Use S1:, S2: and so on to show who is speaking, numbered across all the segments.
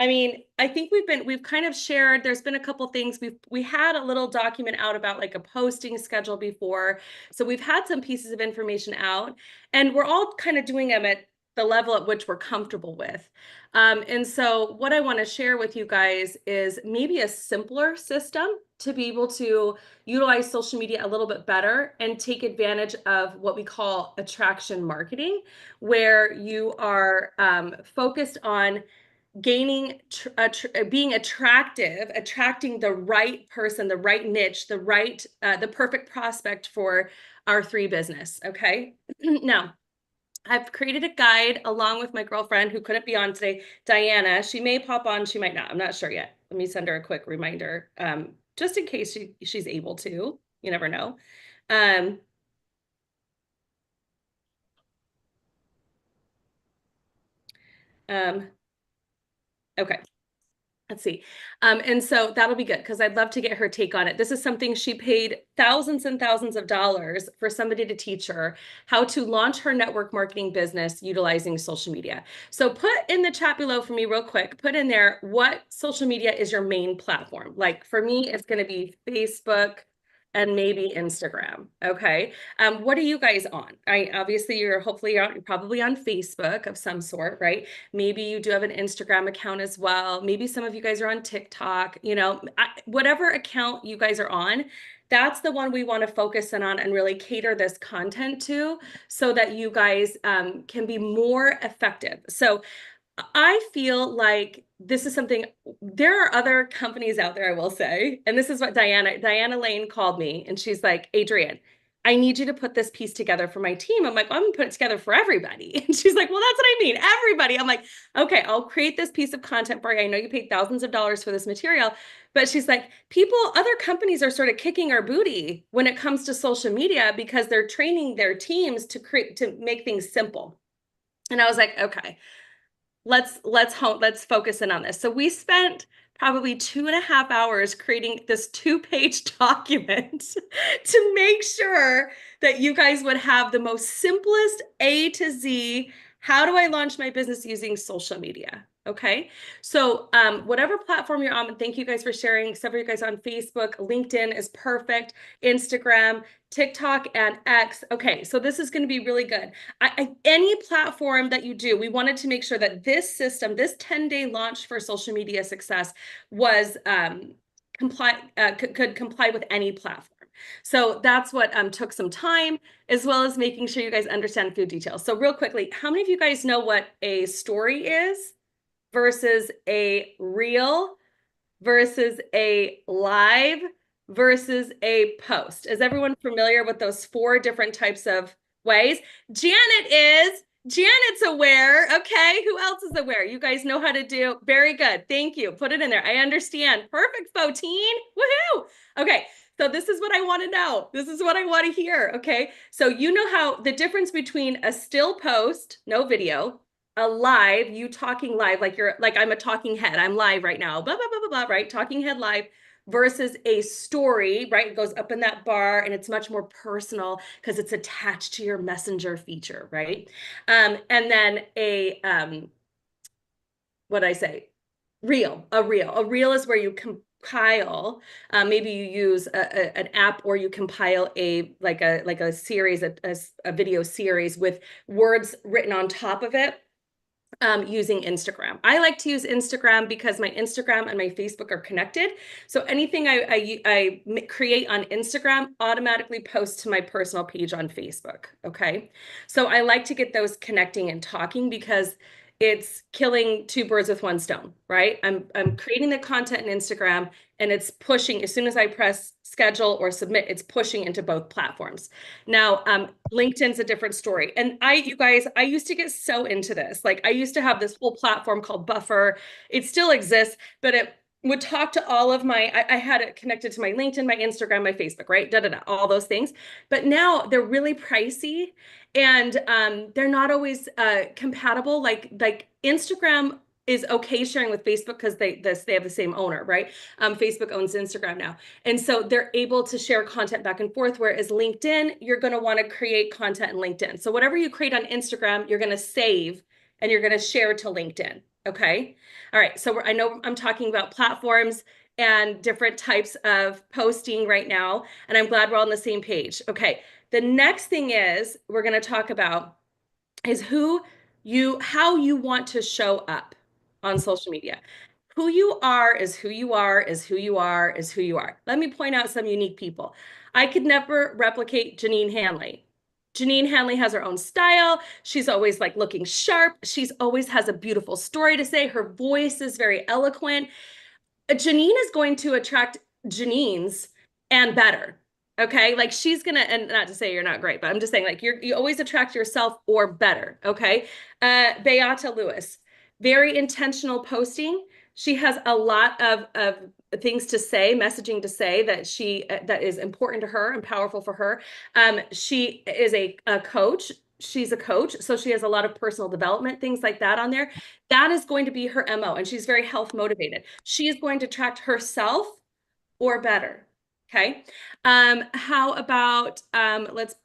S1: I mean, I think we've kind of shared, there's been a couple things. We had a little document out about like a posting schedule before. So we've had some pieces of information out, and we're all kind of doing them at the level at which we're comfortable with. And so what I want to share with you guys is maybe a simpler system to be able to utilize social media a little bit better and take advantage of what we call attraction marketing, where you are focused on gaining being attractive, attracting the right person, the right niche, the perfect prospect for our three business. Okay. Now, I've created a guide along with my girlfriend who couldn't be on today, Diana. She may pop on, she might not. I'm not sure yet. Let me send her a quick reminder, just in case she's able to. You never know. Um, um, okay. Let's see. And so that'll be good because I'd love to get her take on it. This is something she paid thousands and thousands of dollars for somebody to teach her how to launch her network marketing business utilizing social media. So put in the chat below for me real quick, put in there what social media is your main platform. Like for me, it's going to be Facebook and maybe Instagram. Okay. What are you guys on? Obviously you're probably on Facebook of some sort, right? Maybe you do have an Instagram account as well. Maybe some of you guys are on TikTok, whatever account you guys are on, that's the one we want to focus in on and really cater this content to so that you guys can be more effective. So I feel like this is something, there are other companies out there, I will say, and this is what Diana Lane called me, and she's like, Adrianne, I need you to put this piece together for my team. I'm like, well, I'm gonna put it together for everybody. And she's like, well, that's what I mean, everybody. I'm like, okay, I'll create this piece of content for you. I know you paid thousands of dollars for this material, but she's like, other companies are sort of kicking our booty when it comes to social media because they're training their teams to make things simple. And I was like, okay, let's focus in on this. So we spent probably 2.5 hours creating this 2-page document to make sure that you guys would have the most simplest A to Z. How do I launch my business using social media? Okay. So whatever platform you're on, and thank you guys for sharing. Some of you guys on Facebook, LinkedIn is perfect, Instagram, TikTok, and X. Okay, so this is going to be really good. Any platform that you do, we wanted to make sure that this system, this 10-day launch for social media success was could comply with any platform. So that's what took some time, as well as making sure you guys understand a few details. So real quickly, how many of you guys know what a story is versus a reel versus a live versus a post? Is everyone familiar with those 4 different types of ways? Janet is. Janet's aware. Okay. Who else is aware? You guys know how to do. Very good. Thank you. Put it in there. I understand. Perfect, Fotine. Woohoo. Okay. So this is what I want to know. This is what I want to hear. Okay. So you know how the difference between a still post, no video, a live, you talking live, like I'm a talking head. I'm live right now. Blah, blah, blah, blah, blah, right? Talking head live versus a story, right? It goes up in that bar and it's much more personal because it's attached to your messenger feature, right? And then what I say? A reel is where you compile. Maybe you use an app or you compile a series, a video series with words written on top of it. Using Instagram. I like to use Instagram because my Instagram and my Facebook are connected. So anything I create on Instagram automatically posts to my personal page on Facebook. Okay. So I like to get those connecting and talking because it's killing 2 birds with 1 stone, right? I'm creating the content in Instagram and it's pushing as soon as I press schedule or submit, it's pushing into both platforms. Now, LinkedIn's a different story. And you guys, I used to get so into this. Like I used to have this whole platform called Buffer. It still exists, but it would talk to all of I had it connected to my LinkedIn, my Instagram, my Facebook, right? All those things. But now they're really pricey and they're not always compatible. Like Instagram is okay sharing with Facebook because they have the same owner, right? Facebook owns Instagram now. And so they're able to share content back and forth, whereas LinkedIn, you're going to want to create content in LinkedIn. So whatever you create on Instagram, you're going to save and you're going to share to LinkedIn. Okay. All right. So I know I'm talking about platforms and different types of posting right now, and I'm glad we're all on the same page. Okay. The next thing is we're going to talk about is how you want to show up on social media. Who you are is who you are is who you are is who you are. Let me point out some unique people. I could never replicate Janine Hanley. Janine Hanley has her own style. She's always like looking sharp. She's always has a beautiful story to say. Her voice is very eloquent. Janine is going to attract Janines and better. Okay. Like she's gonna, and not to say you're not great, but I'm just saying like you always attract yourself or better. Okay. Beata Lewis, very intentional posting. She has a lot of things to say, messaging to say that is important to her and powerful for her. She is a coach. She's a coach, so she has a lot of personal development things like that on there. That is going to be her MO, and she's very health motivated. She is going to attract herself or better. Okay. How about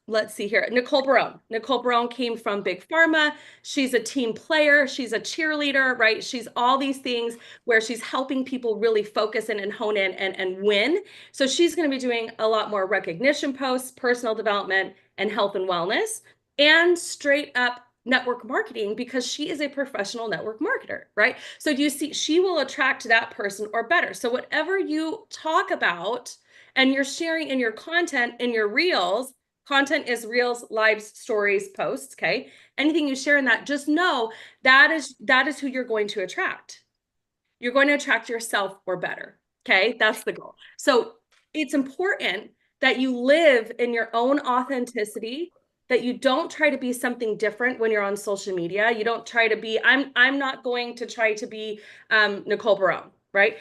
S1: let's see here. Nicole Barone. Nicole Barone came from Big Pharma. She's a team player. She's a cheerleader, right? She's all these things where she's helping people really focus in and hone in and win. So she's going to be doing a lot more recognition posts, personal development, and health and wellness, and straight up network marketing because she is a professional network marketer, right? So do you see she will attract that person or better. So whatever you talk about and you're sharing in your content in your reels, content is reels, lives, stories, posts, okay? Anything you share in that, just know that is who you're going to attract. You're going to attract yourself or better. Okay? That's the goal. So it's important that you live in your own authenticity, that you don't try to be something different when you're on social media. You don't try to be, I'm not going to try to be Nicole Barone, right?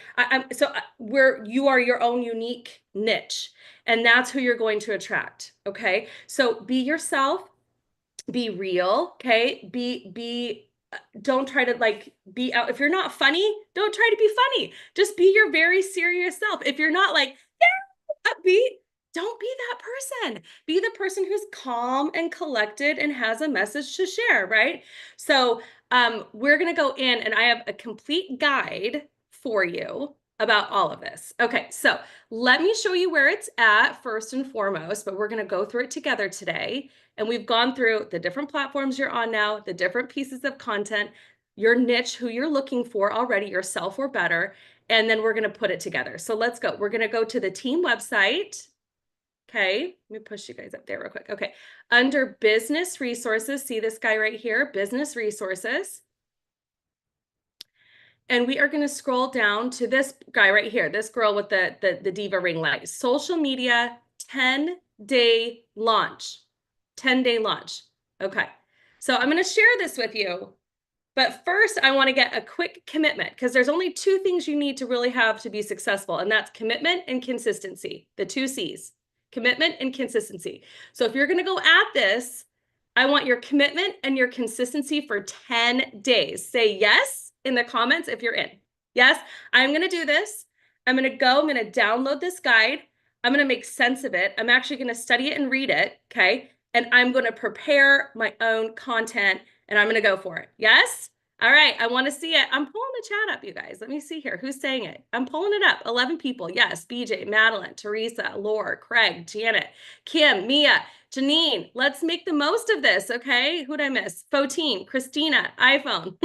S1: Where you are your own unique niche, and that's who you're going to attract. Okay. So be yourself, be real. Okay. Don't try to like be out. If you're not funny, don't try to be funny. Just be your very serious self. If you're not like, yeah, upbeat, don't be that person. Be the person who's calm and collected and has a message to share, right? So we're going to go in and I have a complete guide for you about all of this. Okay, so let me show you where it's at first and foremost, but we're going to go through it together today. And we've gone through the different platforms you're on now, the different pieces of content, your niche, who you're looking for already, yourself or better, and then we're going to put it together. So let's go. We're going to go to the team website. Okay, let me push you guys up there real quick. Okay, under business resources, see this guy right here, business resources. And we are going to scroll down to this guy right here, this girl with the diva ring light. Social media 10-day launch. 10-day launch. Okay. So I'm going to share this with you. But first, I want to get a quick commitment because there's only two things you need to really have to be successful, and that's commitment and consistency, the two C's, commitment and consistency. So if you're going to go at this, I want your commitment and your consistency for 10 days. Say yes in the comments if you're in. Yes, I'm going to do this. I'm going to download this guide. I'm going to make sense of it. I'm actually going to study it and read it. Okay. And I'm going to prepare my own content and I'm going to go for it. Yes? All right. I want to see it. I'm pulling the chat up, you guys. Let me see here. Who's saying it? I'm pulling it up. 11 people. Yes. BJ, Madeline, Teresa, Laura, Craig, Janet, Kim, Mia, Janine. Let's make the most of this. Okay. Who'd I miss? Fotine, Christina, iPhone,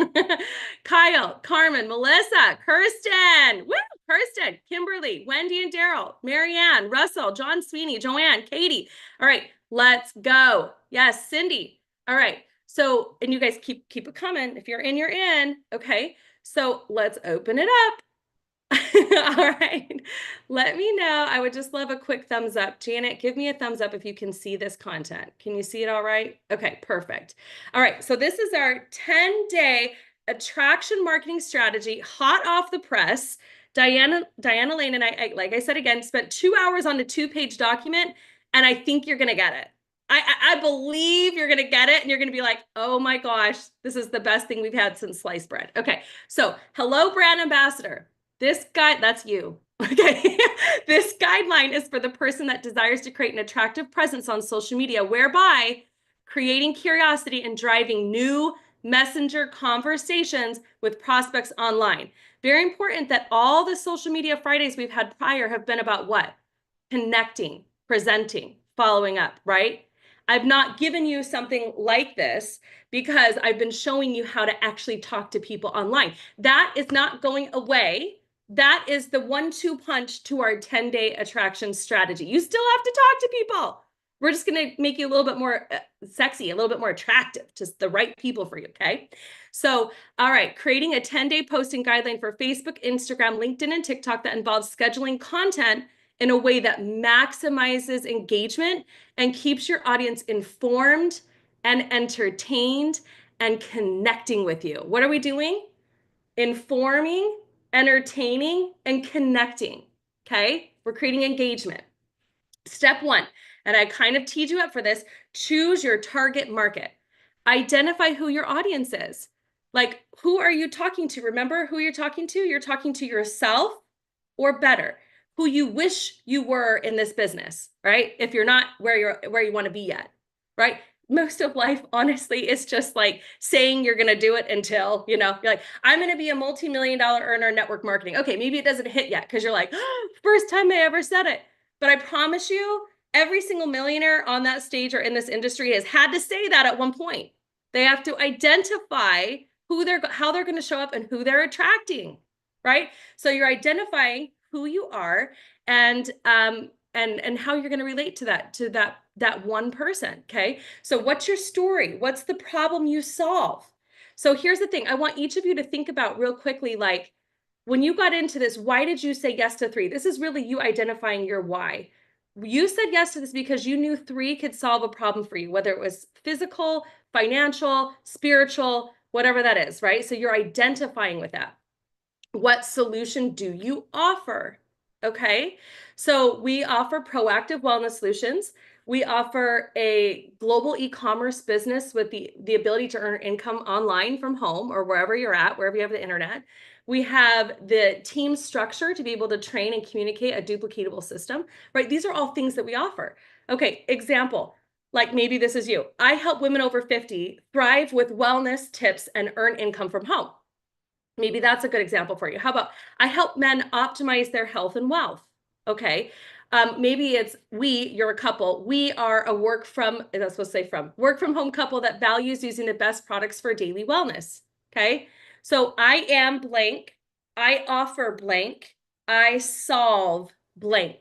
S1: Kyle, Carmen, Melissa, Kirsten. Woo! Kirsten, Kimberly, Wendy and Daryl, Marianne, Russell, John Sweeney, Joanne, Katie. All right. Let's go. Yes. Cindy. All right. So, and you guys keep it coming. If you're in, you're in. Okay. So let's open it up. All right. Let me know. I would just love a quick thumbs up. Janet, give me a thumbs up if you can see this content. Can you see it all right? Okay, perfect. All right. So this is our 10-day attraction marketing strategy, hot off the press. Diana Lane and I, like I said again, spent 2 hours on a 2-page document, and I think you're going to get it. I believe you're going to get it and you're going to be like, oh my gosh, this is the best thing we've had since sliced bread. Okay. So hello, brand ambassador. This guide, that's you. Okay. This guideline is for the person that desires to create an attractive presence on social media, whereby creating curiosity and driving new messenger conversations with prospects online. Very important that all the social media Fridays we've had prior have been about what? Connecting, presenting, following up, right? I've not given you something like this because I've been showing you how to actually talk to people online. That is not going away. That is the 1-2 punch to our 10-day attraction strategy. You still have to talk to people. We're just going to make you a little bit more sexy, a little bit more attractive, just the right people for you, okay? So, all right, creating a 10-day posting guideline for Facebook, Instagram, LinkedIn, and TikTok that involves scheduling content in a way that maximizes engagement and keeps your audience informed and entertained and connecting with you. What are we doing? Informing, entertaining, and connecting, okay? We're creating engagement. Step 1, and I kind of teed you up for this, choose your target market. Identify who your audience is. Like, who are you talking to? Remember who you're talking to? You're talking to yourself, or better, who you wish you were in this business, right? If you're not where you want to be yet, right? Most of life, honestly, is just like saying you're going to do it until, you're like, I'm going to be a multi-million-dollar earner in network marketing. Okay, maybe it doesn't hit yet because you're like, oh, first time I ever said it. But I promise you, every single millionaire on that stage or in this industry has had to say that at one point. They have to identify how they're going to show up and who they're attracting, right? So you're identifying who you are and how you're going to relate to that one person. Okay. So what's your story? What's the problem you solve? So here's the thing. I want each of you to think about real quickly, like, when you got into this, why did you say yes to 3? This is really you identifying your why. You said yes to this because you knew 3 could solve a problem for you, whether it was physical, financial, spiritual, whatever that is, right? So you're identifying with that. What solution do you offer? Okay, so we offer proactive wellness solutions. We offer a global e-commerce business with the ability to earn income online from home or wherever you're at, wherever you have the internet. We have the team structure to be able to train and communicate a duplicatable system, right? These are all things that we offer. Okay, example, like maybe this is you. I help women over 50 thrive with wellness tips and earn income from home. Maybe that's a good example for you. How about I help men optimize their health and wealth? Okay. Maybe it's you're a couple. We are a work from home couple that values using the best products for daily wellness. Okay. So I am blank. I offer blank. I solve blank.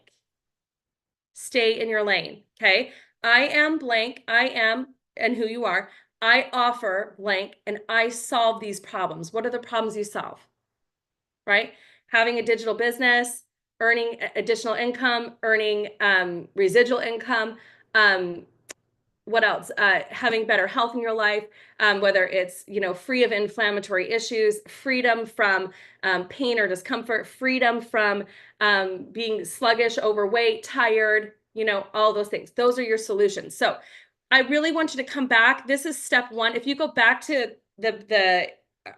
S1: Stay in your lane. Okay. I am blank. I am, and who you are. I offer blank and I solve these problems. What are the problems you solve? Right? Having a digital business, earning additional income, earning residual income. What else? Having better health in your life, whether it's, free of inflammatory issues, freedom from pain or discomfort, freedom from being sluggish, overweight, tired, all those things. Those are your solutions. So I really want you to come back. This is step 1. If you go back to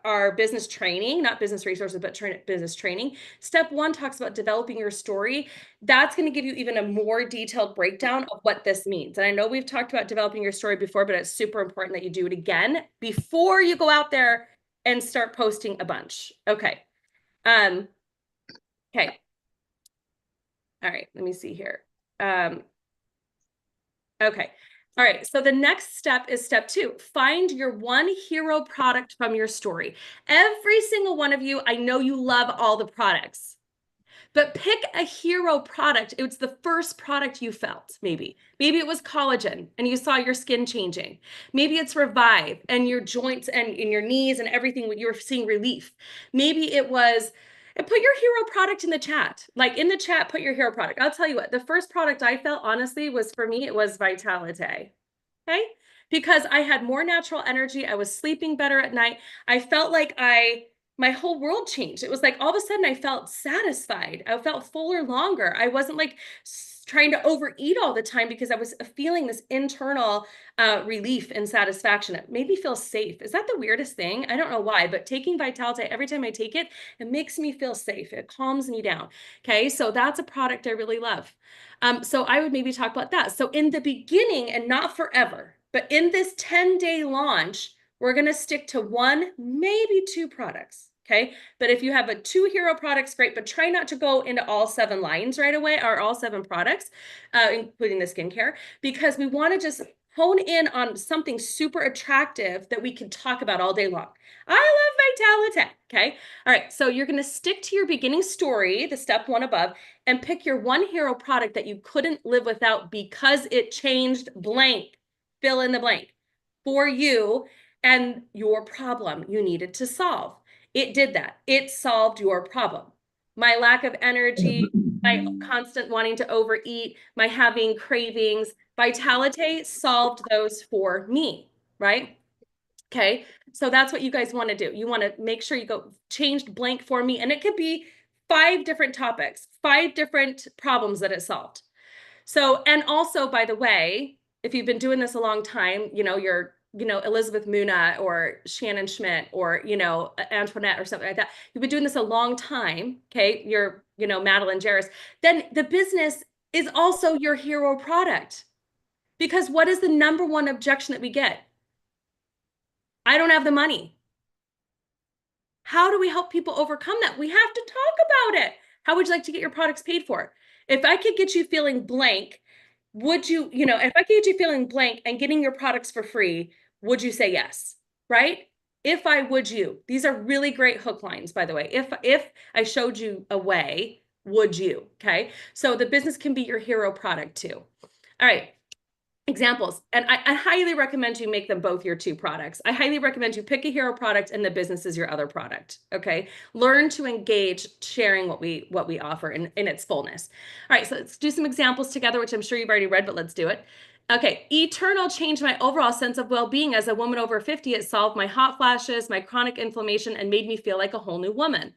S1: our business training, not business resources, but business training, step 1 talks about developing your story. That's going to give you even a more detailed breakdown of what this means. And I know we've talked about developing your story before, but it's super important that you do it again before you go out there and start posting a bunch. Okay. Okay. All right. Let me see here. Okay. All right. So the next step is step 2. Find your one hero product from your story. Every single one of you, I know you love all the products, but pick a hero product. It was the first product you felt, maybe. Maybe it was collagen and you saw your skin changing. Maybe it's Revive and your joints and in your knees and everything, you were seeing relief. Maybe it was, and put your hero product in the chat. Like in the chat, put your hero product. I'll tell you what, the first product I felt, honestly, was for me, it was Vitality. Okay? Because I had more natural energy. I was sleeping better at night. I felt like my whole world changed. It was like all of a sudden I felt satisfied. I felt fuller longer. I wasn't like trying to overeat all the time because I was feeling this internal relief and satisfaction. It made me feel safe. Is that the weirdest thing? I don't know why, but taking Vitality, every time I take it, it makes me feel safe. It calms me down. Okay, so that's a product I really love. So I would maybe talk about that. So in the beginning, and not forever, but in this 10-day launch, we're going to stick to one, maybe two products. Okay. But if you have a two hero products, great, but try not to go into all 7 lines right away or all 7 products, including the skincare, because we want to just hone in on something super attractive that we can talk about all day long. I love Vitality. Okay. All right. So you're going to stick to your beginning story, the step 1 above, and pick your one hero product that you couldn't live without because it changed blank, fill in the blank for you and your problem you needed to solve. It did that. It solved your problem. My lack of energy, my constant wanting to overeat, my having cravings, Vitality solved those for me, right? Okay. So that's what you guys want to do. You want to make sure you go changed blank for me. And it could be 5 different topics, 5 different problems that it solved. So, and also, by the way, if you've been doing this a long time, you're, Elizabeth Muna or Shannon Schmidt or, Antoinette or something like that. You've been doing this a long time. Okay. You're, Madeline Jarris. Then the business is also your hero product. Because what is the number one objection that we get? I don't have the money. How do we help people overcome that? We have to talk about it. How would you like to get your products paid for? If I could get you feeling blank, would you, if I could get you feeling blank and getting your products for free, would you say yes? Right? If I would you. These are really great hook lines, by the way. If I showed you a way, would you? Okay. So the business can be your hero product too. All right. Examples. And I highly recommend you make them both your 2 products. I highly recommend you pick a hero product and the business is your other product. Okay. Learn to engage sharing what we offer in its fullness. All right. So let's do some examples together, which I'm sure you've already read, but let's do it. Okay. Eternal changed my overall sense of well-being as a woman over 50. It solved my hot flashes, my chronic inflammation, and made me feel like a whole new woman.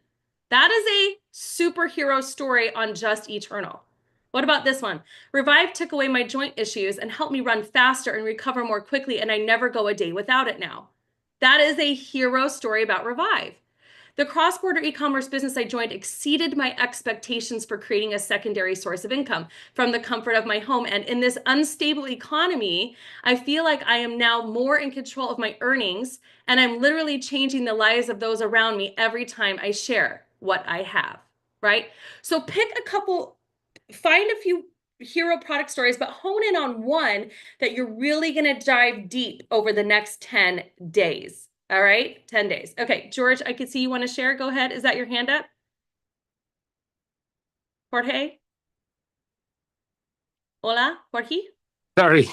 S1: That is a superhero story on just Eternal. What about this one? Revive took away my joint issues and helped me run faster and recover more quickly, and I never go a day without it now. That is a hero story about Revive. The cross-border e-commerce business I joined exceeded my expectations for creating a secondary source of income from the comfort of my home. And in this unstable economy, I feel like I am now more in control of my earnings, and I'm literally changing the lives of those around me every time I share what I have, right? So pick a couple, find a few hero product stories, but hone in on one that you're really going to dive deep over the next 10 days. All right, 10 days. Okay, George, I can see you want to share. Go ahead. Is that your hand up? Jorge? Hola, Jorge?
S2: Sorry,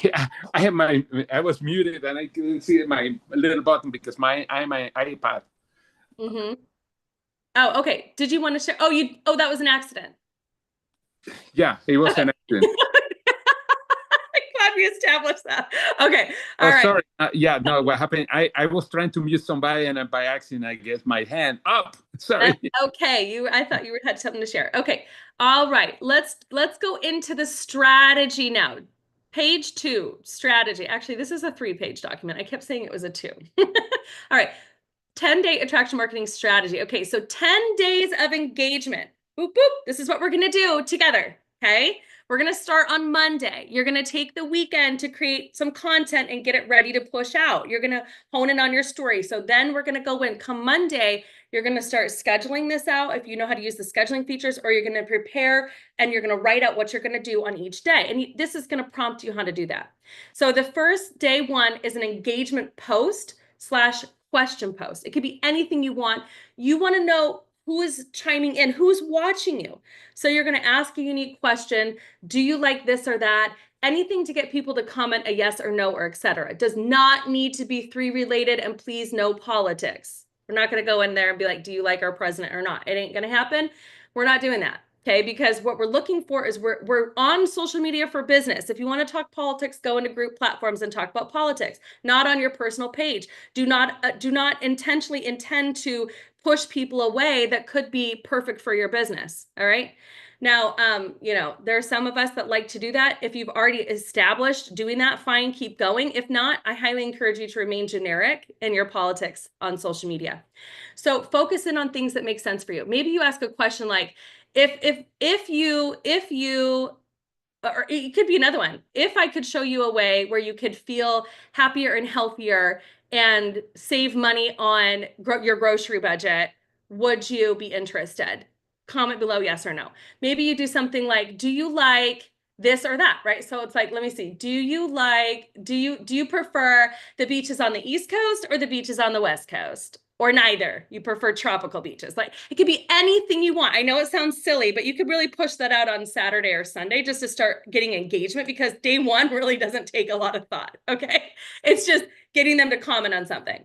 S2: I was muted and I couldn't see my little button because I'm my iPad.
S1: Mm-hmm. Oh, okay. Did you want to share? Oh, that was an accident.
S2: Yeah, it was an accident.
S1: Glad we established that. Okay. All right.
S2: Sorry. Yeah, no, what happened? I was trying to mute somebody and by accident, I guess my hand up. Sorry.
S1: Okay. I thought you had something to share. Okay. All right. Let's go into the strategy now. Page 2, strategy. Actually, this is a 3-page document. I kept saying it was a 2. All right. 10-day attraction marketing strategy. Okay. So 10 days of engagement. Boop, boop. This is what we're going to do together. Okay. We're going to start on Monday. You're going to take the weekend to create some content and get it ready to push out. You're going to hone in on your story. So then we're going to go in. Come Monday, you're going to start scheduling this out if you know how to use the scheduling features, or you're going to prepare and you're going to write out what you're going to do on each day. And this is going to prompt you how to do that. So the first day 1 is an engagement post / question post. It could be anything you want. You want to know who is chiming in, who's watching you. So you're going to ask a unique question. Do you like this or that? Anything to get people to comment a yes or no or etc. It does not need to be 3 related, and please no politics. We're not going to go in there and be like, do you like our president or not? It ain't going to happen. We're not doing that. Okay, because what we're looking for is we're on social media for business. If you want to talk politics, go into group platforms and talk about politics, not on your personal page. Do not intentionally intend to push people away that could be perfect for your business. All right. Now, there are some of us that like to do that. If you've already established doing that, fine, keep going. If not, I highly encourage you to remain generic in your politics on social media. So focus in on things that make sense for you. Maybe you ask a question like, if you, or it could be another one. If I could show you a way where you could feel happier and healthier and save money on your grocery budget, would you be interested? Comment below yes or no. Maybe you do something like, do you like this or that, right? So it's like, let me see. Do you prefer the beaches on the East Coast or the beaches on the West Coast? Or neither? You prefer tropical beaches? Like, it could be anything you want. I know it sounds silly, but you could really push that out on Saturday or Sunday just to start getting engagement, because day one really doesn't take a lot of thought, okay? It's just getting them to comment on something.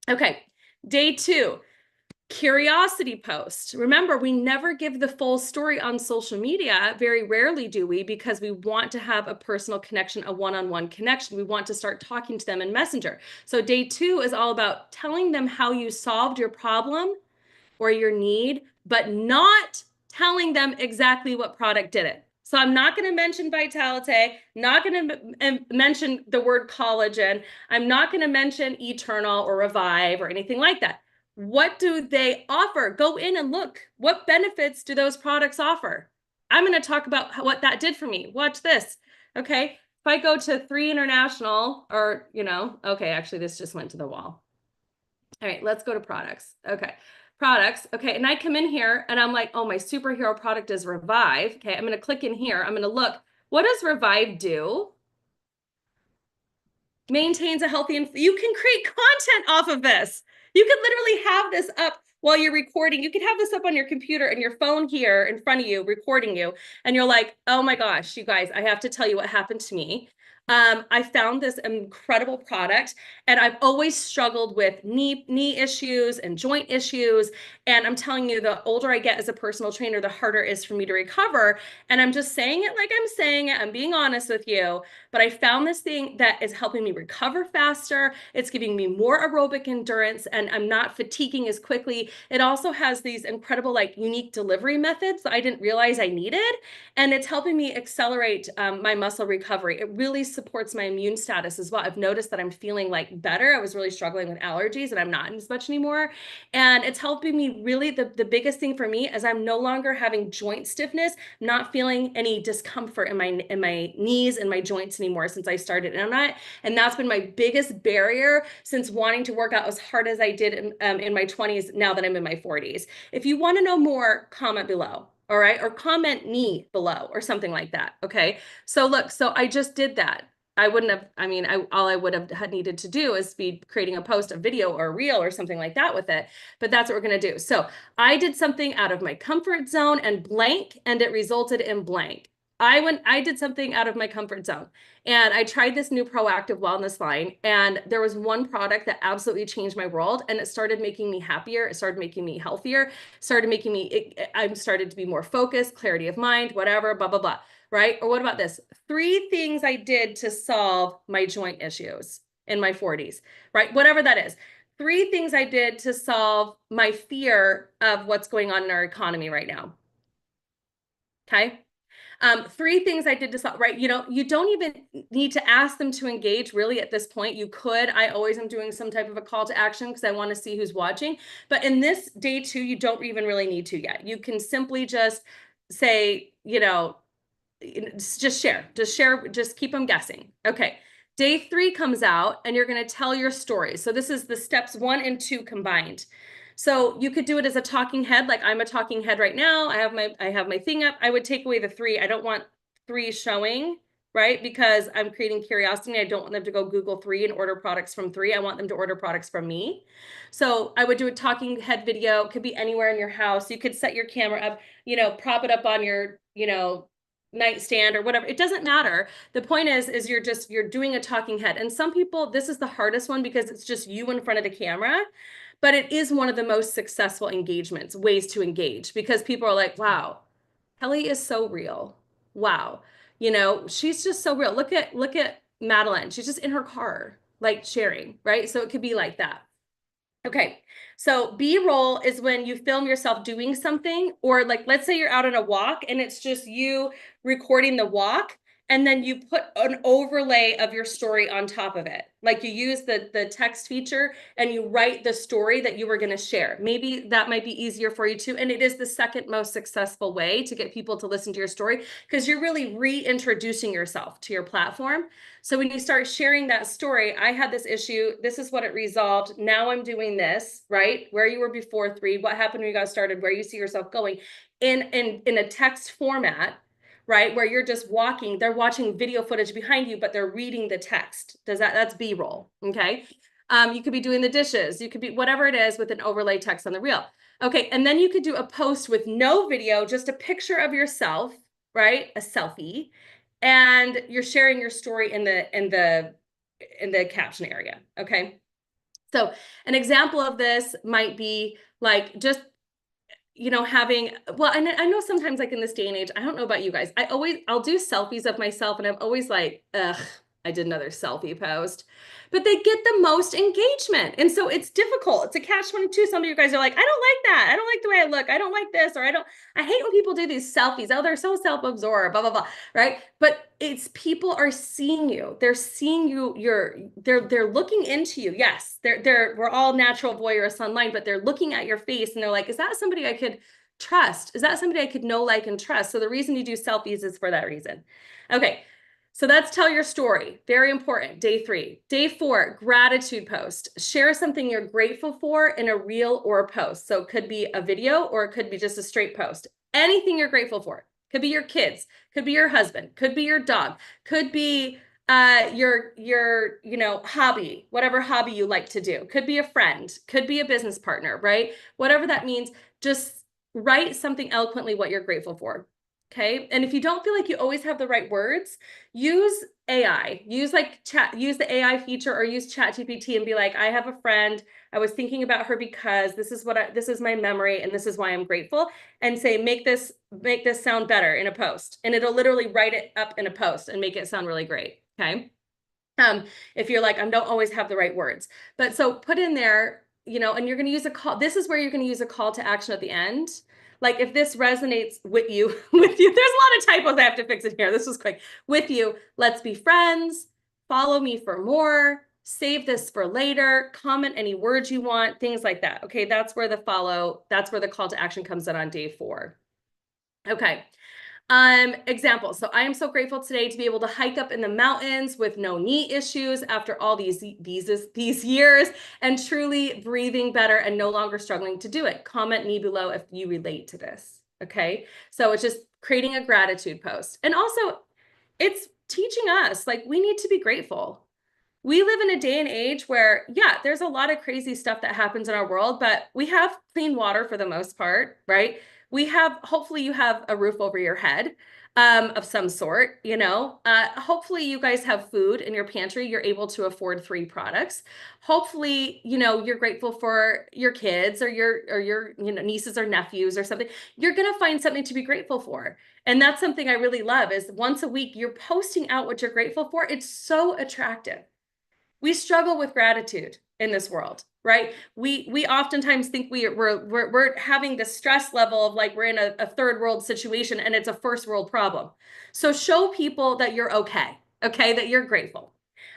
S1: Okay, day two, curiosity post. Remember, we never give the full story on social media. Very rarely do we, because we want to have a personal connection, a one-on-one connection. We want to start talking to them in Messenger. So day two is all about telling them how you solved your problem or your need, but not telling them exactly what product did it. So I'm not going to mention Vitality, not going to mention the word collagen. I'm not going to mention Eternal or Revive or anything like that. What do they offer? Go in and look. What benefits do those products offer? I'm going to talk about what that did for me. Watch this. Okay. If I go to 3 International, or, okay, actually, this just went to the wall. All right, let's go to products. Okay. Products. Okay. And I come in here and I'm like, oh, my superhero product is Revive. Okay. I'm going to click in here. I'm going to look. What does Revive do? Maintains a healthy, you can create content off of this. You could literally have this up while you're recording. You could have this up on your computer and your phone here in front of you, recording you. And you're like, oh my gosh, you guys, I have to tell you what happened to me. I found this incredible product, and I've always struggled with knee issues and joint issues. And I'm telling you, the older I get as a personal trainer, the harder it is for me to recover. And I'm just saying it like I'm saying it. I'm being honest with you. But I found this thing that is helping me recover faster. It's giving me more aerobic endurance, and I'm not fatiguing as quickly. It also has these incredible, like, unique delivery methods that I didn't realize I needed. And it's helping me accelerate my muscle recovery. It really supports my immune status as well. I've noticed that I'm feeling like better. I was really struggling with allergies, and I'm not as much anymore. And it's helping me really, the biggest thing for me is I'm no longer having joint stiffness, not feeling any discomfort in my knees and my joints anymore since I started. And that's been my biggest barrier since wanting to work out as hard as I did in my 20s, now that I'm in my 40s. If you want to know more, comment below. All right. Or comment me below or something like that. Okay. So look, so I just did that. I wouldn't have, all I would have had needed to do is be creating a post, a video, or a reel or something like that with it. But that's what we're going to do. So I did something out of my comfort zone and blank, and it resulted in blank. I did something out of my comfort zone, and I tried this new proactive wellness line, and there was one product that absolutely changed my world, and it started making me happier. It started making me healthier, started making me, I started to be more focused, clarity of mind, whatever, blah, blah, blah, right? Or what about this? 3 things I did to solve my joint issues in my 40s, right? Whatever that is. 3 things I did to solve my fear of what's going on in our economy right now. Okay. 3 things I did to solve, right? You don't even need to ask them to engage really at this point. You could, I always am doing some type of a call to action because I want to see who's watching. But in this day 2, you don't even really need to yet. You can simply just say, just share, just keep them guessing. Okay. Day 3 comes out and you're going to tell your story. So this is the steps 1 and 2 combined. So you could do it as a talking head, like I'm a talking head right now. I have my thing up. I would take away the 3. I don't want 3 showing, right? Because I'm creating curiosity. I don't want them to go Google 3 and order products from 3. I want them to order products from me. So I would do a talking head video. It could be anywhere in your house. You could set your camera up, prop it up on your, nightstand or whatever. It doesn't matter. The point is you're doing a talking head. And some people, this is the hardest one because it's just you in front of the camera. But it is one of the most successful engagements, ways to engage, because people are like, wow, Kelly is so real. Wow. She's just so real. Look at Madeline. She's just in her car, like sharing, right? So it could be like that. Okay. So B-roll is when you film yourself doing something, or like, let's say you're out on a walk and it's just you recording the walk and then you put an overlay of your story on top of it. Like you use the text feature and you write the story that you were going to share. Maybe that might be easier for you too. And it is the second most successful way to get people to listen to your story because you're really reintroducing yourself to your platform. So when you start sharing that story, I had this issue, this is what it resolved. Now I'm doing this, right? Where you were before 3, what happened when you got started, where you see yourself going in a text format, right? Where you're just walking, they're watching video footage behind you, but they're reading the text. That's B-roll, okay? You could be doing the dishes. You could be whatever it is with an overlay text on the reel. Okay, and then you could do a post with no video, just a picture of yourself, right? A selfie, and you're sharing your story in the caption area, okay? So an example of this might be like just having, well, and I know sometimes like in this day and age, I don't know about you guys, I'll do selfies of myself and I'm always like, ugh, I did another selfie post, but they get the most engagement. And so it's difficult. It's a catch-22. Some of you guys are like, I don't like that. I don't like the way I look. I don't like this, or I hate when people do these selfies. Oh, they're so self-absorbed, blah, blah, blah, right? But it's people are seeing you. They're seeing you, they're looking into you. Yes, we're all natural voyeurists online, but they're looking at your face and they're like, is that somebody I could trust? Is that somebody I could know, like, and trust? So the reason you do selfies is for that reason. Okay. So that's tell your story. Very important. Day 3. Day 4, gratitude post. Share something you're grateful for in a reel or a post. So it could be a video or it could be just a straight post. Anything you're grateful for. Could be your kids, could be your husband, could be your dog, could be your hobby, whatever hobby you like to do. Could be a friend, could be a business partner, right? Whatever that means, just write something eloquently what you're grateful for. Okay. And if you don't feel like you always have the right words, use AI, use the AI feature or use ChatGPT and be like, I have a friend. I was thinking about her because this is my memory and this is why I'm grateful. And say, make this sound better in a post. And it'll literally write it up in a post and make it sound really great. Okay. If you're like, I don't always have the right words, but so put in there, and you're going to use a call. This is where you're going to use a call to action at the end. Like if this resonates with you, there's a lot of typos I have to fix it here. This was quick. With you, let's be friends, follow me for more, save this for later, comment any words you want, things like that. Okay, that's where the call to action comes in on day 4. Okay. Example. So I am so grateful today to be able to hike up in the mountains with no knee issues after all these years and truly breathing better and no longer struggling to do it. Comment me below if you relate to this. Okay. So it's just creating a gratitude post. And also it's teaching us like we need to be grateful. We live in a day and age where, yeah, there's a lot of crazy stuff that happens in our world, but we have clean water for the most part, right? Hopefully you have a roof over your head of some sort, hopefully you guys have food in your pantry. You're able to afford 3 products. Hopefully, you're grateful for your kids or your nieces or nephews or something. You're going to find something to be grateful for. And that's something I really love is once a week, you're posting out what you're grateful for. It's so attractive. We struggle with gratitude in this world, right? We oftentimes think we're having the stress level of like we're in a third world situation and it's a first world problem. So show people that you're okay, that you're grateful.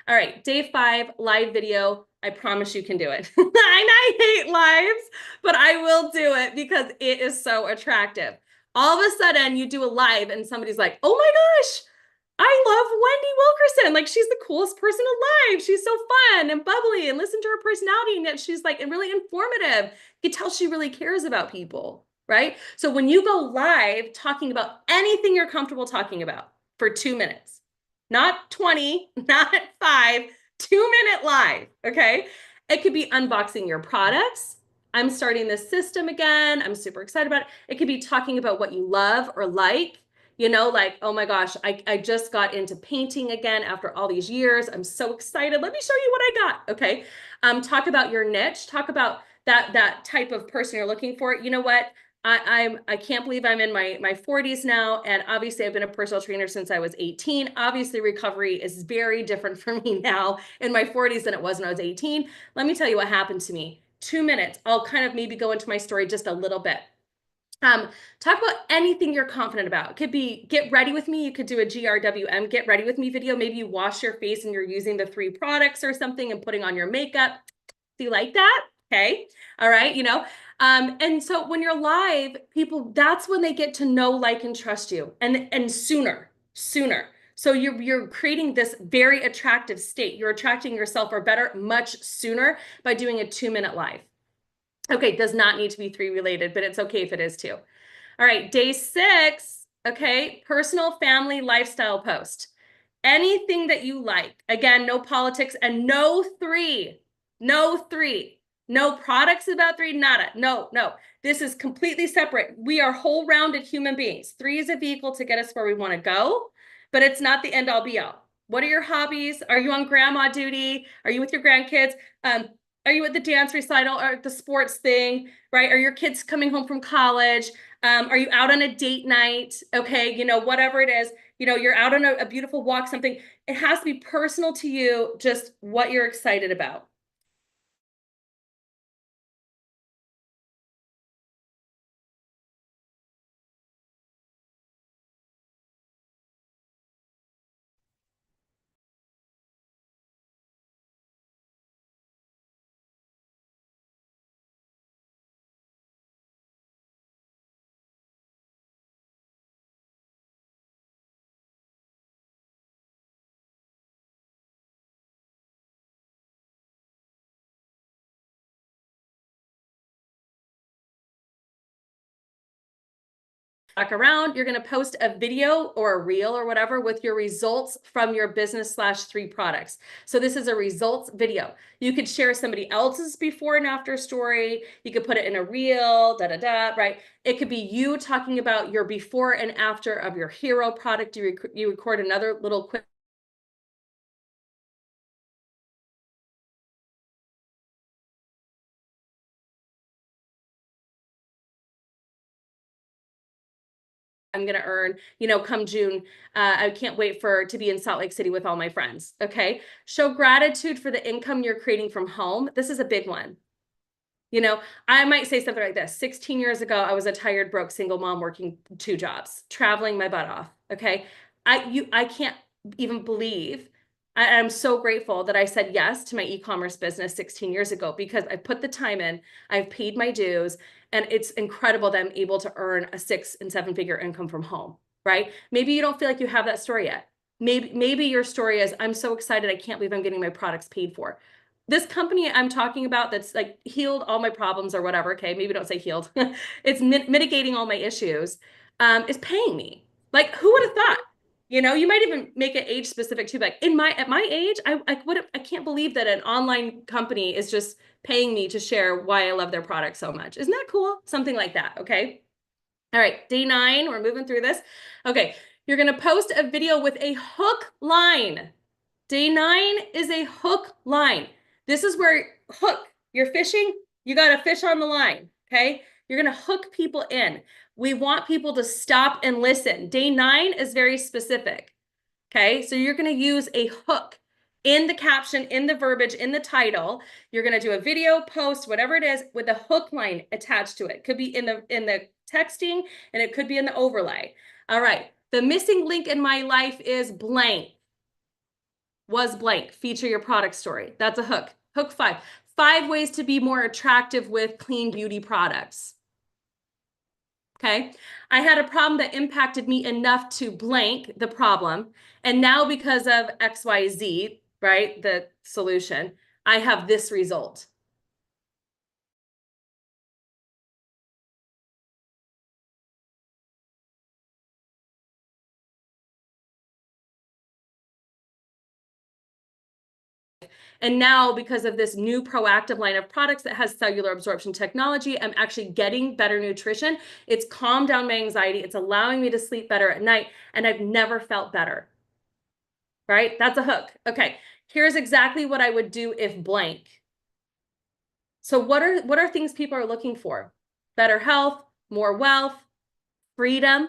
S1: All right, day 5, live video. I promise you can do it. And I hate lives, but I will do it because it is so attractive. All of a sudden you do a live and somebody's like, oh my gosh, I love Wendy Wilkerson. Like she's the coolest person alive. She's so fun and bubbly and listen to her personality. And yet she's like and really informative. You can tell she really cares about people, right? So when you go live talking about anything you're comfortable talking about for 2 minutes, not 20, not 5, 2-minute live, okay? It could be unboxing your products. I'm starting this system again. I'm super excited about it. It could be talking about what you love or like. Like, oh my gosh, I just got into painting again after all these years. I'm so excited. Let me show you what I got. Okay. Talk about your niche. Talk about that type of person you're looking for. You know what? I can't believe I'm in my 40s now. And obviously I've been a personal trainer since I was 18. Obviously recovery is very different for me now in my 40s than it was when I was 18. Let me tell you what happened to me. 2 minutes. I'll kind of maybe go into my story just a little bit. Talk about anything you're confident about. It could be get ready with me. You could do a GRWM, get ready with me video. Maybe you wash your face and you're using the 3 products or something and putting on your makeup. Do you like that? Okay. All right. And so when you're live, people, that's when they get to know, like, and trust you, and sooner. So you're creating this very attractive state. You're attracting yourself or better much sooner by doing a 2-minute live. Okay, does not need to be 3 related, but it's okay if it is 2. All right, day 6, okay, personal family lifestyle post. Anything that you like. Again, no politics and no 3. No 3. No products about 3, nada. No. This is completely separate. We are whole-rounded human beings. 3 is a vehicle to get us where we want to go, but it's not the end all be all. What are your hobbies? Are you on grandma duty? Are you with your grandkids? Are you at the dance recital or the sports thing, right? Are your kids coming home from college? Are you out on a date night? Okay, whatever it is, you're out on a beautiful walk, something. It has to be personal to you, just what you're excited about. Back around, you're going to post a video or a reel or whatever with your results from your business/3 products. So this is a results video. You could share somebody else's before and after story. You could put it in a reel, right? It could be you talking about your before and after of your hero product. You record another little quick I'm going to earn, come June. I can't wait to be in Salt Lake City with all my friends. Okay. Show gratitude for the income you're creating from home. This is a big one. I might say something like this. 16 years ago, I was a tired, broke single mom working 2 jobs, traveling my butt off. Okay. I can't even believe I'm so grateful that I said yes to my e-commerce business 16 years ago because I put the time in, I've paid my dues, and it's incredible that I'm able to earn a 6- and 7-figure income from home, right? Maybe you don't feel like you have that story yet. Maybe your story is, I'm so excited, I can't believe I'm getting my products paid for. This company I'm talking about that's like healed all my problems or whatever, okay, maybe don't say healed. It's mitigating all my issues, is paying me. Like, who would have thought? You might even make it age specific too. Like at my age, I can't believe that an online company is just paying me to share why I love their product so much. Isn't that cool? Something like that. Okay. All right. Day 9, we're moving through this. Okay. You're going to post a video with a hook line. Day 9 is a hook line. This is where you're fishing, you got a fish on the line. Okay. You're going to hook people in. We want people to stop and listen. Day 9 is very specific. Okay, so you're going to use a hook in the caption, in the verbiage, in the title. You're going to do a video, post, whatever it is, with a hook line attached to it. Could be in the texting, and it could be in the overlay. All right, the missing link in my life is blank. Was blank. Feature your product story. That's a hook. Hook 5. 5 ways to be more attractive with clean beauty products. Okay. I had a problem that impacted me enough to blank the problem. And now because of XYZ, right, the solution, I have this result. And now, because of this new proactive line of products that has cellular absorption technology, I'm actually getting better nutrition. It's calmed down my anxiety. It's allowing me to sleep better at night. And I've never felt better. Right? That's a hook. Okay. Here's exactly what I would do if blank. So what are things people are looking for? Better health, more wealth, freedom,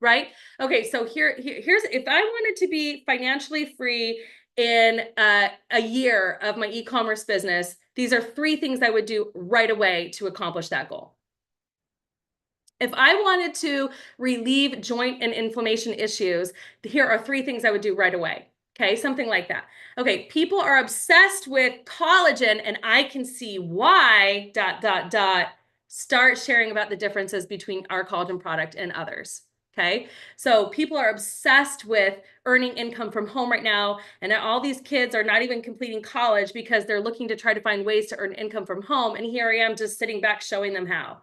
S1: right? Okay, so here's if I wanted to be financially free in a year of my e-commerce business, These are 3 things I would do right away to accomplish that goal. If I wanted to relieve joint and inflammation issues, here are 3 things I would do right away. Okay, something like that. Okay, people are obsessed with collagen and I can see why, ... Start sharing about the differences between our collagen product and others. Okay, so people are obsessed with earning income from home right now, and all these kids are not even completing college because they're looking to try to find ways to earn income from home. And here I am just sitting back showing them how.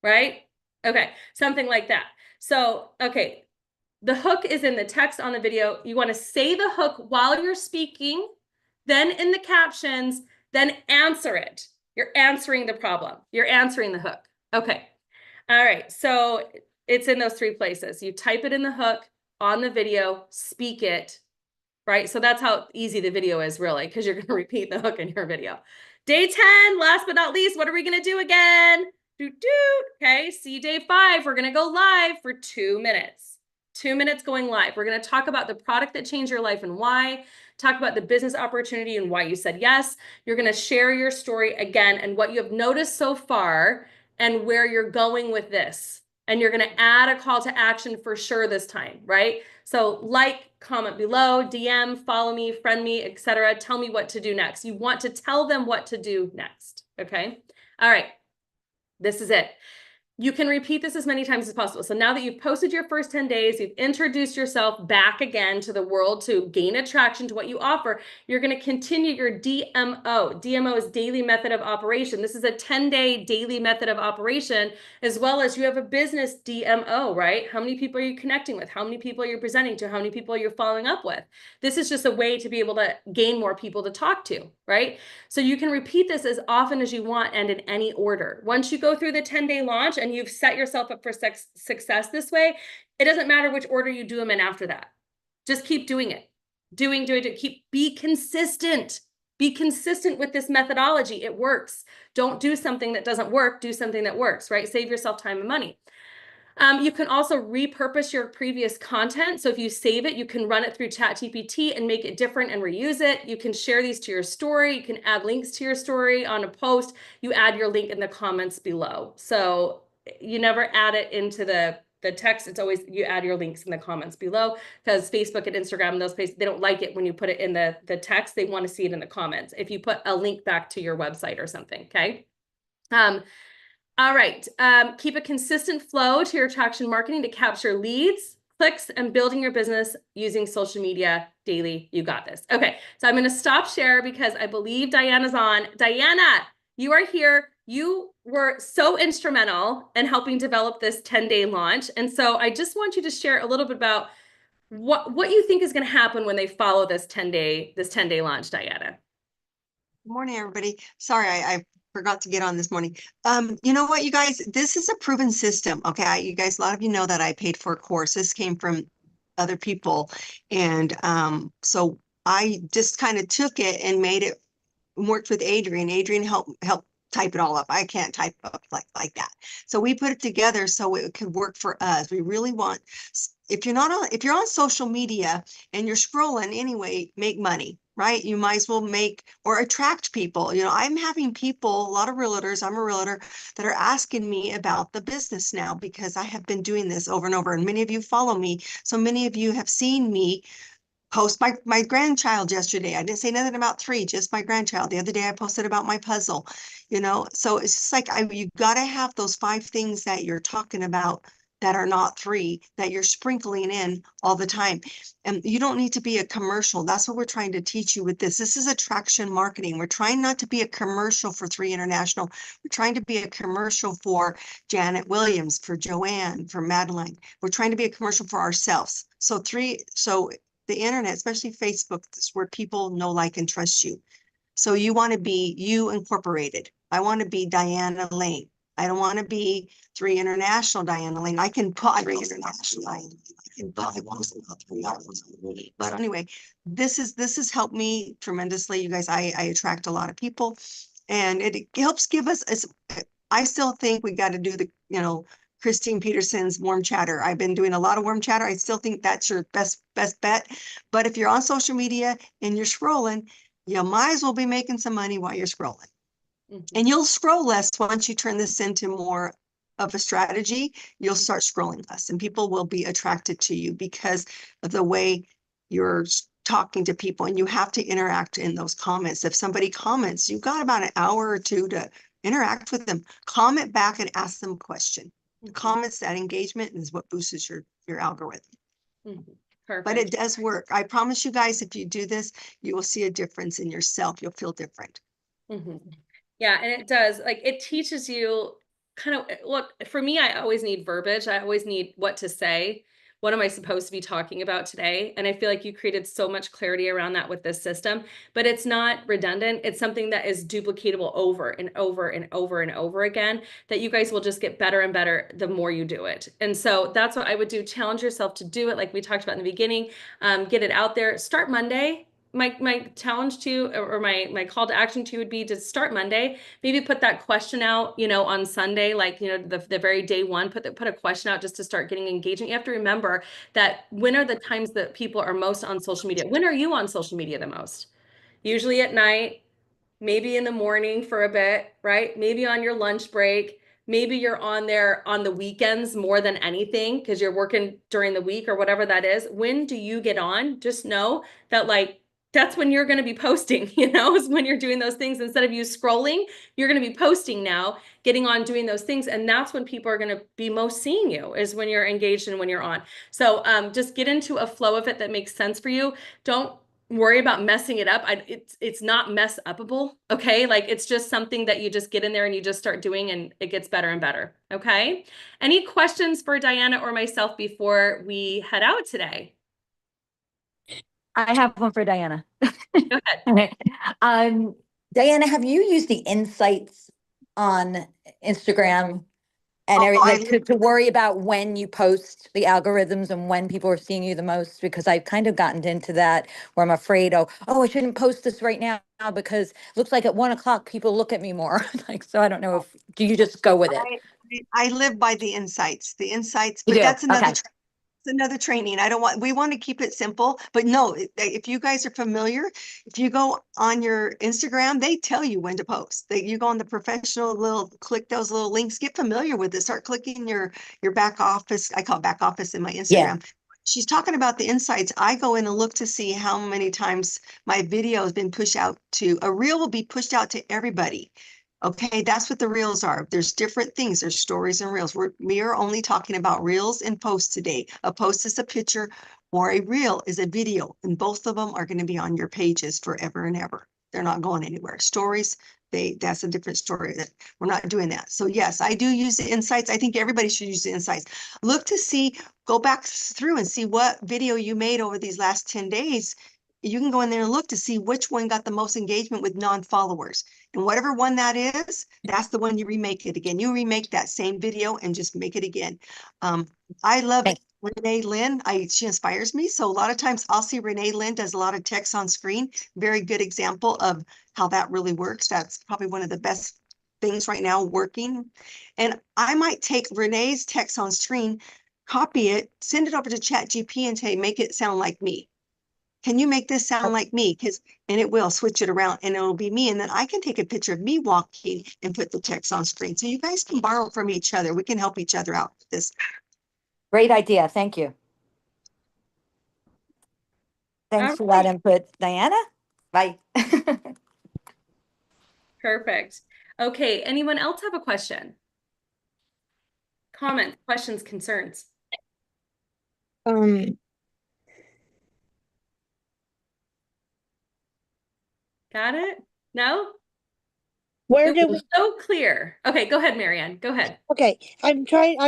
S1: Right? Okay, something like that. So, okay, the hook is in the text on the video. You want to say the hook while you're speaking, then in the captions, then answer it. You're answering the problem. You're answering the hook. Okay. All right. So it's in those 3 places. You type it in the hook, on the video, speak it, right? So that's how easy the video is, really, because you're going to repeat the hook in your video. Day 10, last but not least, what are we going to do again? Okay, see day 5. We're going to go live for 2 minutes. 2 minutes going live. We're going to talk about the product that changed your life and why. Talk about the business opportunity and why you said yes. You're going to share your story again and what you have noticed so far and where you're going with this. And you're going to add a call to action for sure this time, right? So like, comment below, DM, follow me, friend me, etc. Tell me what to do next. You want to tell them what to do next, okay? All right. This is it. You can repeat this as many times as possible. So now that you've posted your first 10 days, you've introduced yourself back again to the world to gain attraction to what you offer, you're going to continue your DMO. DMO is daily method of operation. This is a 10-day daily method of operation, as well as you have a business DMO, right? How many people are you connecting with? How many people are you presenting to? How many people are you following up with? This is just a way to be able to gain more people to talk to, right? So you can repeat this as often as you want and in any order. Once you go through the 10-day launch and you've set yourself up for success this way, it doesn't matter which order you do them in after that. Just keep doing it. Be consistent. Be consistent with this methodology. It works. Don't do something that doesn't work. Do something that works, right? Save yourself time and money. You can also repurpose your previous content. So if you save it, you can run it through ChatGPT and make it different and reuse it. You can share these to your story. You can add links to your story on a post. You add your link in the comments below. So you never add it into the text. It's always you add your links in the comments below, because Facebook and Instagram and those places, they don't like it when you put it in the text. They want to see it in the comments if you put a link back to your website or something, okay? All right, keep a consistent flow to your attraction marketing to capture leads, clicks, and building your business using social media daily. You got this. Okay, so I'm going to stop share because I believe Diana's on. Diana, you are here. You were so instrumental in helping develop this 10-day launch. And so I just want you to share a little bit about what you think is going to happen when they follow this 10-day launch, Diana.
S3: Good morning, everybody. Sorry, I forgot to get on this morning. You know what, you guys, this is a proven system. Okay, you guys, a lot of you know that I paid for a course. This came from other people. And so I just kind of took it and made it, worked with Adrianne. Adrianne helped type it all up. I can't type up like that. So we put it together so it could work for us. We really want, if you're on social media and you're scrolling anyway, make money, right? You might as well make or attract people. You know, I'm having people, a lot of realtors, I'm a realtor, that are asking me about the business now because I have been doing this over and over. And many of you follow me. So many of you have seen me post my grandchild yesterday. I didn't say nothing about 3, just my grandchild. The other day I posted about my puzzle, you know. So it's just like you got to have those 5 things that you're talking about that are not 3 that you're sprinkling in all the time. And you don't need to be a commercial. That's what we're trying to teach you with this. This is attraction marketing. We're trying not to be a commercial for 3 International. We're trying to be a commercial for Janet Williams, for Joanne, for Madeline. We're trying to be a commercial for ourselves. So the internet, especially Facebook, is where people know, like, and trust you. So you want to be you incorporated. I want to be Diana Lane. I don't want to be 3 International Diana Lane. I can put 3 International. I can probably want to about 3 hours. But anyway, this has helped me tremendously. You guys, I attract a lot of people, and it helps give us. I still think we got to do the, you know, Christine Peterson's warm chatter. I've been doing a lot of warm chatter. I still think that's your best bet. But if you're on social media and you're scrolling, you might as well be making some money while you're scrolling.
S1: Mhm.
S3: And you'll scroll less once you turn this into more of a strategy. You'll start scrolling less, and people will be attracted to you because of the way you're talking to people, and you have to interact in those comments. If somebody comments, you've got about an hour or two to interact with them. Comment back and ask them a question.
S1: Mhm.
S3: Comments, that engagement is what boosts your algorithm.
S1: Mhm.
S3: But
S1: Perfect.
S3: it does work. I promise you guys, if you do this, you will see a difference in yourself. You'll feel different.
S1: Mhm. Yeah, and it does. Like it teaches you kind of look, for me, I always need verbiage. I always need what to say. What am I supposed to be talking about today? And I feel like you created so much clarity around that with this system, but it's not redundant. It's something that is duplicatable over and over and over and over again, that you guys will just get better and better the more you do it. And so that's what I would do. Challenge yourself to do it. Like we talked about in the beginning, get it out there. Start Monday. My challenge to you, or my call to action to you would be to start Monday. Maybe put that question out, on Sunday, like, the very day one, put a question out just to start getting engagement. You have to remember that when are the times that people are most on social media? When are you on social media the most? Usually at night, maybe in the morning for a bit, right? Maybe on your lunch break. Maybe you're on there on the weekends more than anything because you're working during the week or whatever that is. When do you get on? Just know that that's when you're going to be posting, is when you're doing those things. Instead of you scrolling, you're going to be posting now, getting on doing those things. And that's when people are going to be most seeing you, is when you're engaged and when you're on. So just get into a flow of it that makes sense for you. Don't worry about messing it up. It's not mess upable. Okay. Like it's just something that you just get in there and you just start doing and it gets better and better. Okay. Any questions for Diana or myself before we head out today?
S4: I have one for Diana.
S1: Go ahead.
S4: Diana, have you used the insights on Instagram and
S3: Oh,
S4: everything to worry about when you post the algorithms and when people are seeing you the most? Because I've kind of gotten into that where I'm afraid, oh, I shouldn't post this right now because it looks like at 1 o'clock people look at me more. So I don't know do you just go with it?
S3: I live by the insights,
S4: You
S3: but
S4: do?
S3: that's
S4: Okay.
S3: another training. We want to keep it simple, but no, if you guys are familiar, if you go on your Instagram, they tell you when to post. You go on the professional click those little links, get familiar with it, start clicking your back office. I call it back office in my
S4: Yeah.
S3: Instagram. She's talking about the insights. I go in and look to see how many times my video has been pushed out a reel will be pushed out to everybody. Okay, that's what the reels are. There's different things. There's stories and reels. We are only talking about reels and posts today. A post is a picture or a reel is a video, and both of them are going to be on your pages forever and ever. They're not going anywhere. Stories, that's a different story. That we're not doing that. So yes, I do use the insights. I think everybody should use the insights. Look to see, go back through and see what video you made over these last 10 days. You can go in there and look to see which one got the most engagement with non-followers. And whatever one that is, that's the one you remake it again. You remake that same video and just make it again. I love
S4: Thanks.
S3: Renee Lynn. She inspires me. So a lot of times I'll see Renee Lynn does a lot of text on screen. Very good example of how that really works. That's probably one of the best things right now working. And I might take Renee's text on screen, copy it, send it over to ChatGPT and say, make it sound like me. Can you make this sound like me? And it will switch it around and it'll be me. And then I can take a picture of me walking and put the text on screen. So you guys can borrow from each other. We can help each other out with this.
S4: Great idea. Thank you. Thanks for that input, Diana. Bye.
S1: Perfect. Okay. Anyone else have a question? Comments, questions, concerns? Got it? No?
S5: Where
S1: It
S5: do
S1: was
S5: we,
S1: so clear. Okay, go ahead, Marianne. Go ahead.
S5: okay, I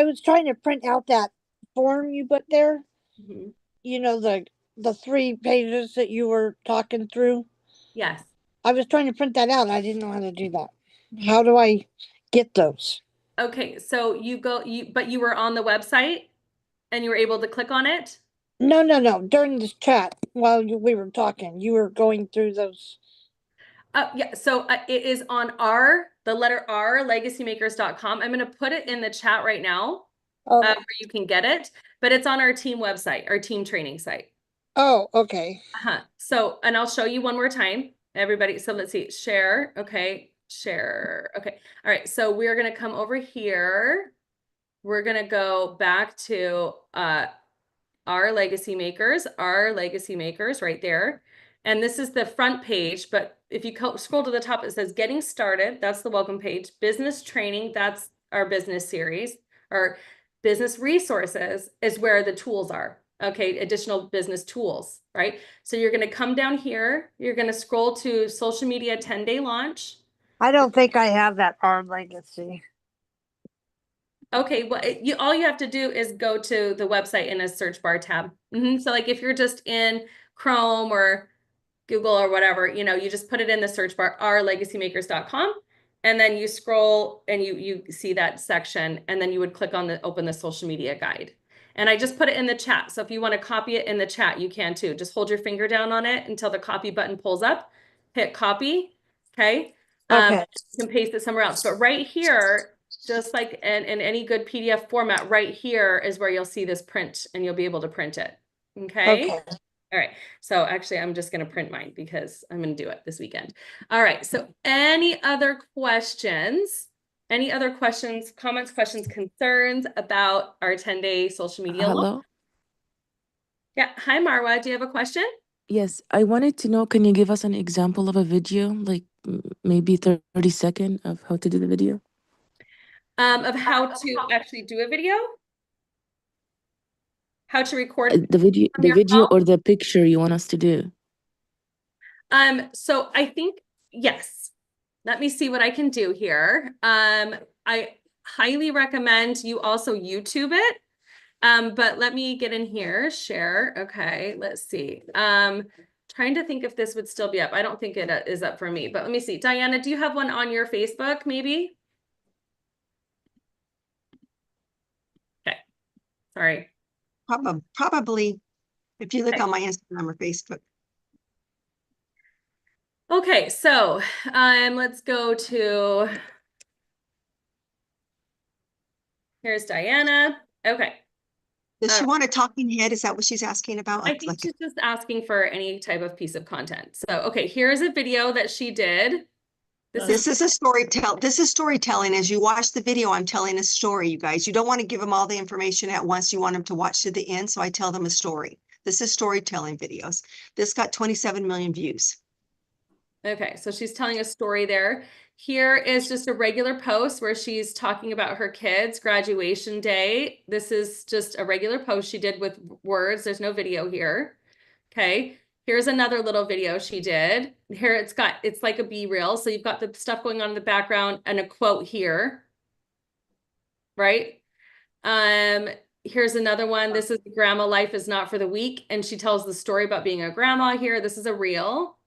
S5: was trying to print out that form you put there,
S1: Mhm.
S5: the 3 pages that you were talking through.
S1: Yes.
S5: I was trying to print that out. I didn't know how to do that. How do I get those?
S1: Okay, so but you were on the website and you were able to click on it?
S5: No. During this chat, while we were talking, you were going through those.
S1: Yeah, so it is on the letter R, legacymakers.com. I'm going to put it in the chat right now
S5: Oh,
S1: where you can get it, but it's on our team website, our team training site.
S5: oh, okay.
S1: So, and I'll show you one more time. Everybody, so let's see, share, okay, share, okay. All right, so we're gonna come over here. We're gonna go back to our legacy makers right there. And this is the front page, but if you scroll to the top, it says getting started. That's the welcome page. Business training, that's our business series. Or business resources is where the tools are. Okay, additional business tools, right? So you're going to come down here. You're going to scroll to social media 10-day launch.
S5: I don't think I have that Our Legacy.
S1: Okay, well, all you have to do is go to the website in a search bar tab. So like if you're just in Chrome or Google or whatever, you know, you just put it in the search bar, ourlegacymakers.com, and then you scroll and you see that section, and then you would click on the open the social media guide. And I just put it in the chat. So if you want to copy it in the chat, you can too. Just hold your finger down on it until the copy button pulls up, hit copy. Okay.
S5: Okay.
S1: You can paste it somewhere else. But right here, just like in any good PDF format, right here is where you'll see this print and you'll be able to print it. Okay.
S5: Okay.
S1: All right. So actually, I'm just going to print mine because I'm going to do it this weekend. All right. So any other questions? Any other questions, comments, questions, concerns about our 10-day social media launch?
S6: Hello?
S1: Yeah. Hi, Marwa. Do you have a question?
S6: Yes, I wanted to know, can you give us an example of a video, like maybe 30-second of how to do the video?
S1: Of how to actually do a video? How to record
S6: The video,
S1: from your phone?
S6: or the picture you want us to do?
S1: So I think, yes. Let me see what I can do here. I highly recommend you also YouTube it. But let me get in here, share. Okay, let's see. Trying to think if this would still be up. I don't think it is up for me, but let me see. Diana, do you have one on your Facebook maybe? Okay, sorry.
S3: Probably, if you look
S1: Okay.
S3: on my Instagram or Facebook.
S1: Okay, so let's go to, here's Diana. Okay.
S3: Does she want a talking head? Is that what she's asking about?
S1: I think she's just asking for any type of piece of content. So, okay, here's a video that she did.
S3: This is a storytelling. This is storytelling. As you watch the video, I'm telling a story, you guys. You don't want to give them all the information at once. You want them to watch to the end. So I tell them a story. This is storytelling videos. This got 27 million views.
S1: Okay, so she's telling a story there. Here is just a regular post where she's talking about her kids' graduation day. This is just a regular post she did with words. There's no video here. Okay, here's another little video she did. Here it's like a B-reel. So you've got the stuff going on in the background and a quote here, right? Here's another one. This is Grandma Life is Not for the Weak. And she tells the story about being a grandma here. This is a reel.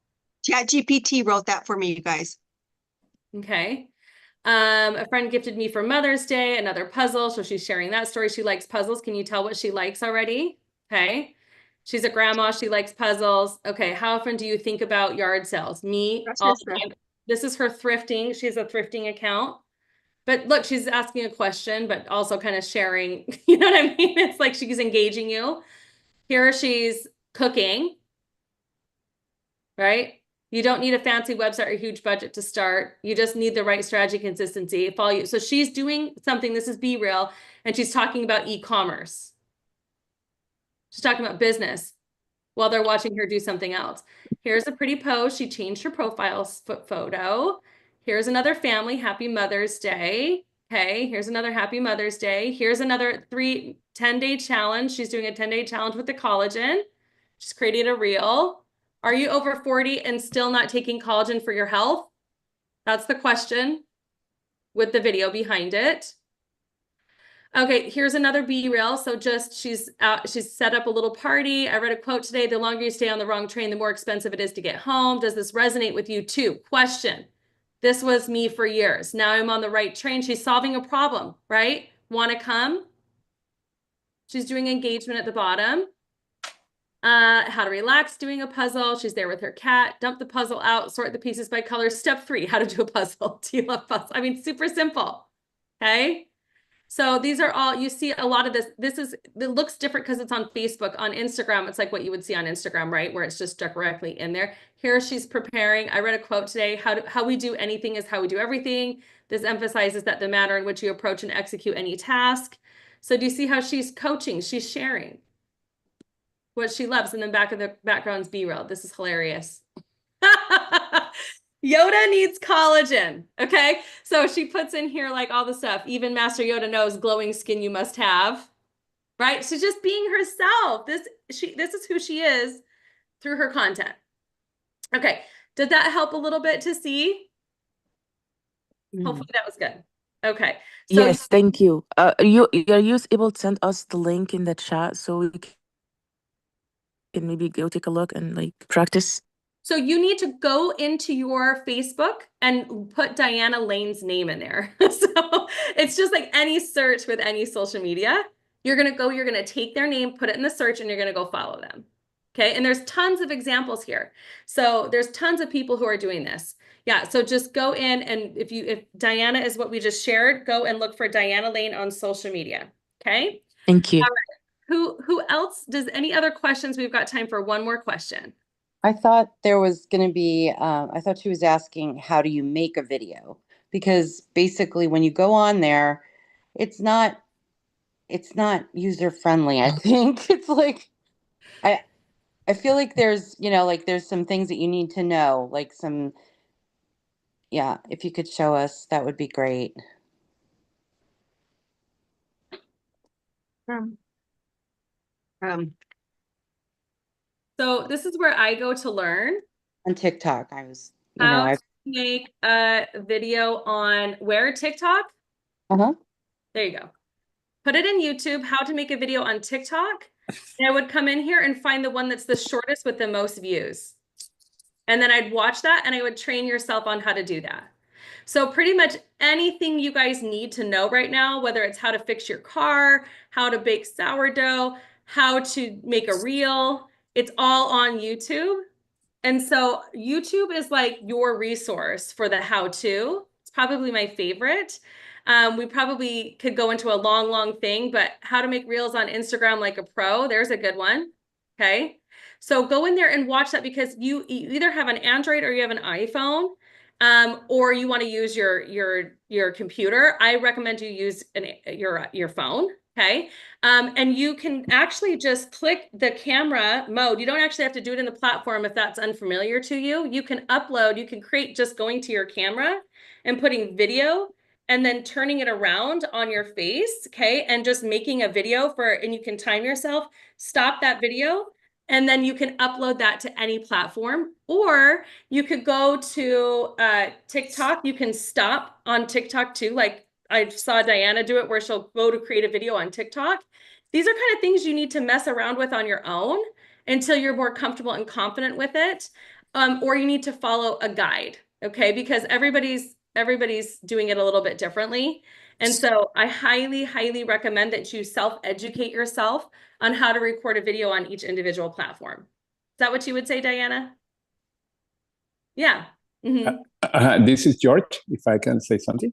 S3: ChatGPT wrote that for me, you guys.
S1: Okay. A friend gifted me for Mother's Day another puzzle. So she's sharing that story. She likes puzzles. Can you tell what she likes already? Okay. She's a grandma. She likes puzzles. Okay. How often do you think about yard sales? Me. All the time. This is her thrifting. She has a thrifting account. But look, she's asking a question, but also kind of sharing. You know what I mean? It's like she's engaging you. Here she's cooking. Right? You don't need a fancy website or a huge budget to start. You just need the right strategy, consistency. Follow you. So she's doing something. This is B-reel, and she's talking about e-commerce. She's talking about business while they're watching her do something else. Here's a pretty post. She changed her profile photo. Here's another family. Happy Mother's Day. Okay, here's another Happy Mother's Day. Here's another 10-day challenge. She's doing a 10-day challenge with the collagen. She's created a reel. Are you over 40 and still not taking collagen for your health? That's the question with the video behind it. Okay, here's another B-reel. So just she's set up a little party. I read a quote today. The longer you stay on the wrong train, the more expensive it is to get home. Does this resonate with you too? Question. This was me for years. Now I'm on the right train. She's solving a problem, right? Want to come? She's doing engagement at the bottom. How to relax, doing a puzzle. She's there with her cat. Dump the puzzle out, sort the pieces by color. Step 3, how to do a puzzle. Do you love puzzles? I mean, super simple. Okay. So these are all, you see a lot of this. It looks different because it's on Facebook. On Instagram, it's like what you would see on Instagram, right? Where it's just directly in there. Here she's preparing. I read a quote today, how we do anything is how we do everything. This emphasizes that the manner in which you approach and execute any task. So do you see how she's coaching? She's sharing what she loves. And then back of the background's B-roll. This is hilarious. Yoda needs collagen. Okay. So she puts in here like all the stuff. Even Master Yoda knows glowing skin you must have. Right. She's just being herself. This is who she is through her content. Okay. Did that help a little bit to see? Hopefully that was good. Okay. So
S6: Yes, thank you. Are you able to send us the link in the chat so we can maybe go take a look and like practice?
S1: So you need to go into your Facebook and put Diana Lane's name in there. So it's just like any search with any social media. You're going to take their name, put it in the search, and you're going to go follow them. Okay. And there's tons of examples here. So there's tons of people who are doing this. Yeah. So just go in, and if Diana is what we just shared, go and look for Diana Lane on social media. Okay.
S6: Thank you.
S1: All right. Who else? Any other questions? We've got time for one more question.
S7: I thought there was going to be, I thought she was asking, how do you make a video? Because basically when you go on there, it's not user friendly. I think it's like, I feel like there's, like there's some things that you need to know, like yeah, if you could show us, that would be great.
S1: So this is where I go to learn.
S7: On TikTok, I was,
S1: how to make a video on where TikTok? There you go. Put it in YouTube, how to make a video on TikTok. And I would come in here and find the one that's the shortest with the most views. And then I'd watch that and I would train yourself on how to do that. So pretty much anything you guys need to know right now, whether it's how to fix your car, how to bake sourdough, how to make a reel, it's all on YouTube. And so YouTube is like your resource for the how-to. It's probably my favorite. We probably could go into a long thing, but how to make reels on Instagram like a pro, there's a good one. Okay. So go in there and watch that, because you either have an Android or you have an iPhone, or you want to use your computer. I recommend you use your phone. Okay. And you can actually just click the camera mode. You don't actually have to do it in the platform if that's unfamiliar to you. You can upload, you can create just going to your camera and putting video and then turning it around on your face. Okay. And just making a video and you can time yourself, stop that video, and then you can upload that to any platform. Or you could go to TikTok. You can stop on TikTok too. Like I saw Diana do it, where she'll go to create a video on TikTok. These are kind of things you need to mess around with on your own until you're more comfortable and confident with it. Or you need to follow a guide, okay? Because everybody's doing it a little bit differently. And so I highly recommend that you self-educate yourself on how to record a video on each individual platform. Is that what you would say, Diana? Yeah. Mm-hmm.
S2: This is George, if I can say something.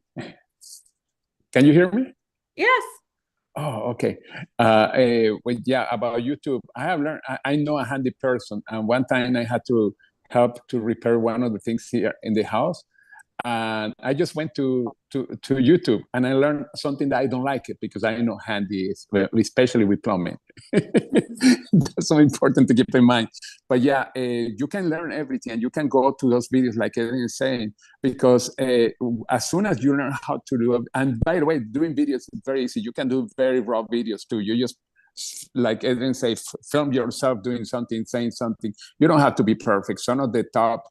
S2: Can you hear me?
S1: Yes.
S2: Oh, okay. Yeah, about YouTube, I have learned, I know a handy person. And one time I had to help to repair one of the things here in the house. And I just went to YouTube and I learned something that I don't like it, because I know handy, especially with plumbing. That's so important to keep in mind. But yeah, you can learn everything, and you can go to those videos like Adrianne is saying, because as soon as you learn how to do it, and by the way, doing videos is very easy. You can do very raw videos too. You just, like Adrianne say, film yourself doing something, saying something. You don't have to be perfect. Some of the top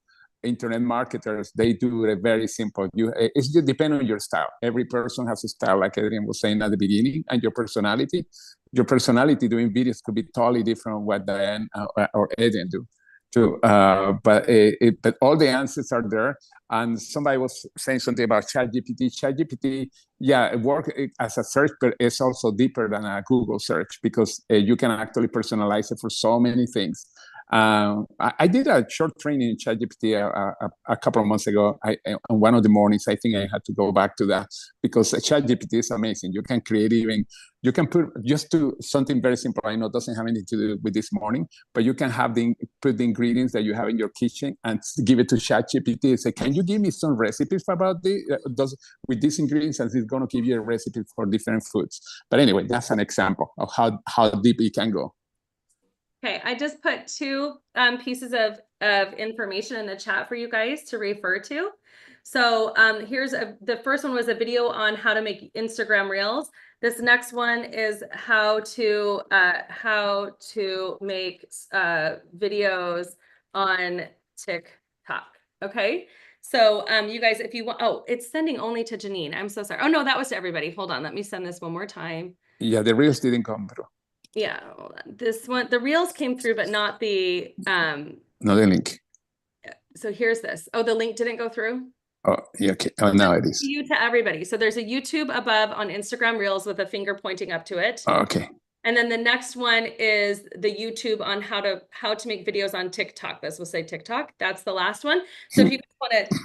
S2: internet marketers, they do it very simple. It's just depend on your style. Every person has a style, like Adrianne was saying at the beginning, and your personality. Your personality doing videos could be totally different from what Diane or Adrianne do too. But all the answers are there. And somebody was saying something about ChatGPT. ChatGPT, yeah, it works as a search, but it's also deeper than a Google search, because you can actually personalize it for so many things. I did a short training in ChatGPT a couple of months ago. On one of the mornings, I think I had to go back to that because ChatGPT is amazing. You can create you can put just do something very simple. I know it doesn't have anything to do with this morning, but you can put the ingredients that you have in your kitchen and give it to ChatGPT and say, can you give me some recipes about with these ingredients? And it's going to give you a recipe for different foods. But anyway, that's an example of how deep it can go.
S1: Okay, I just put two pieces of information in the chat for you guys to refer to. So here's the first one was a video on how to make Instagram Reels. This next one is how to make videos on TikTok. Okay, so you guys, if you want, oh, it's sending only to Janine. I'm so sorry. Oh no, that was to everybody. Hold on, let me send this one more time.
S2: Yeah, the Reels didn't come through.
S1: Yeah, hold on. This one, the Reels came through, but not the
S2: No, the link.
S1: So here's this. Oh, the link didn't go through?
S2: Oh, yeah, okay. Oh, now it is.
S1: You to everybody. So there's a YouTube above on Instagram Reels with a finger pointing up to it.
S2: Oh, okay.
S1: And then the next one is the YouTube on how to make videos on TikTok. This will say TikTok. That's the last one. So if you want to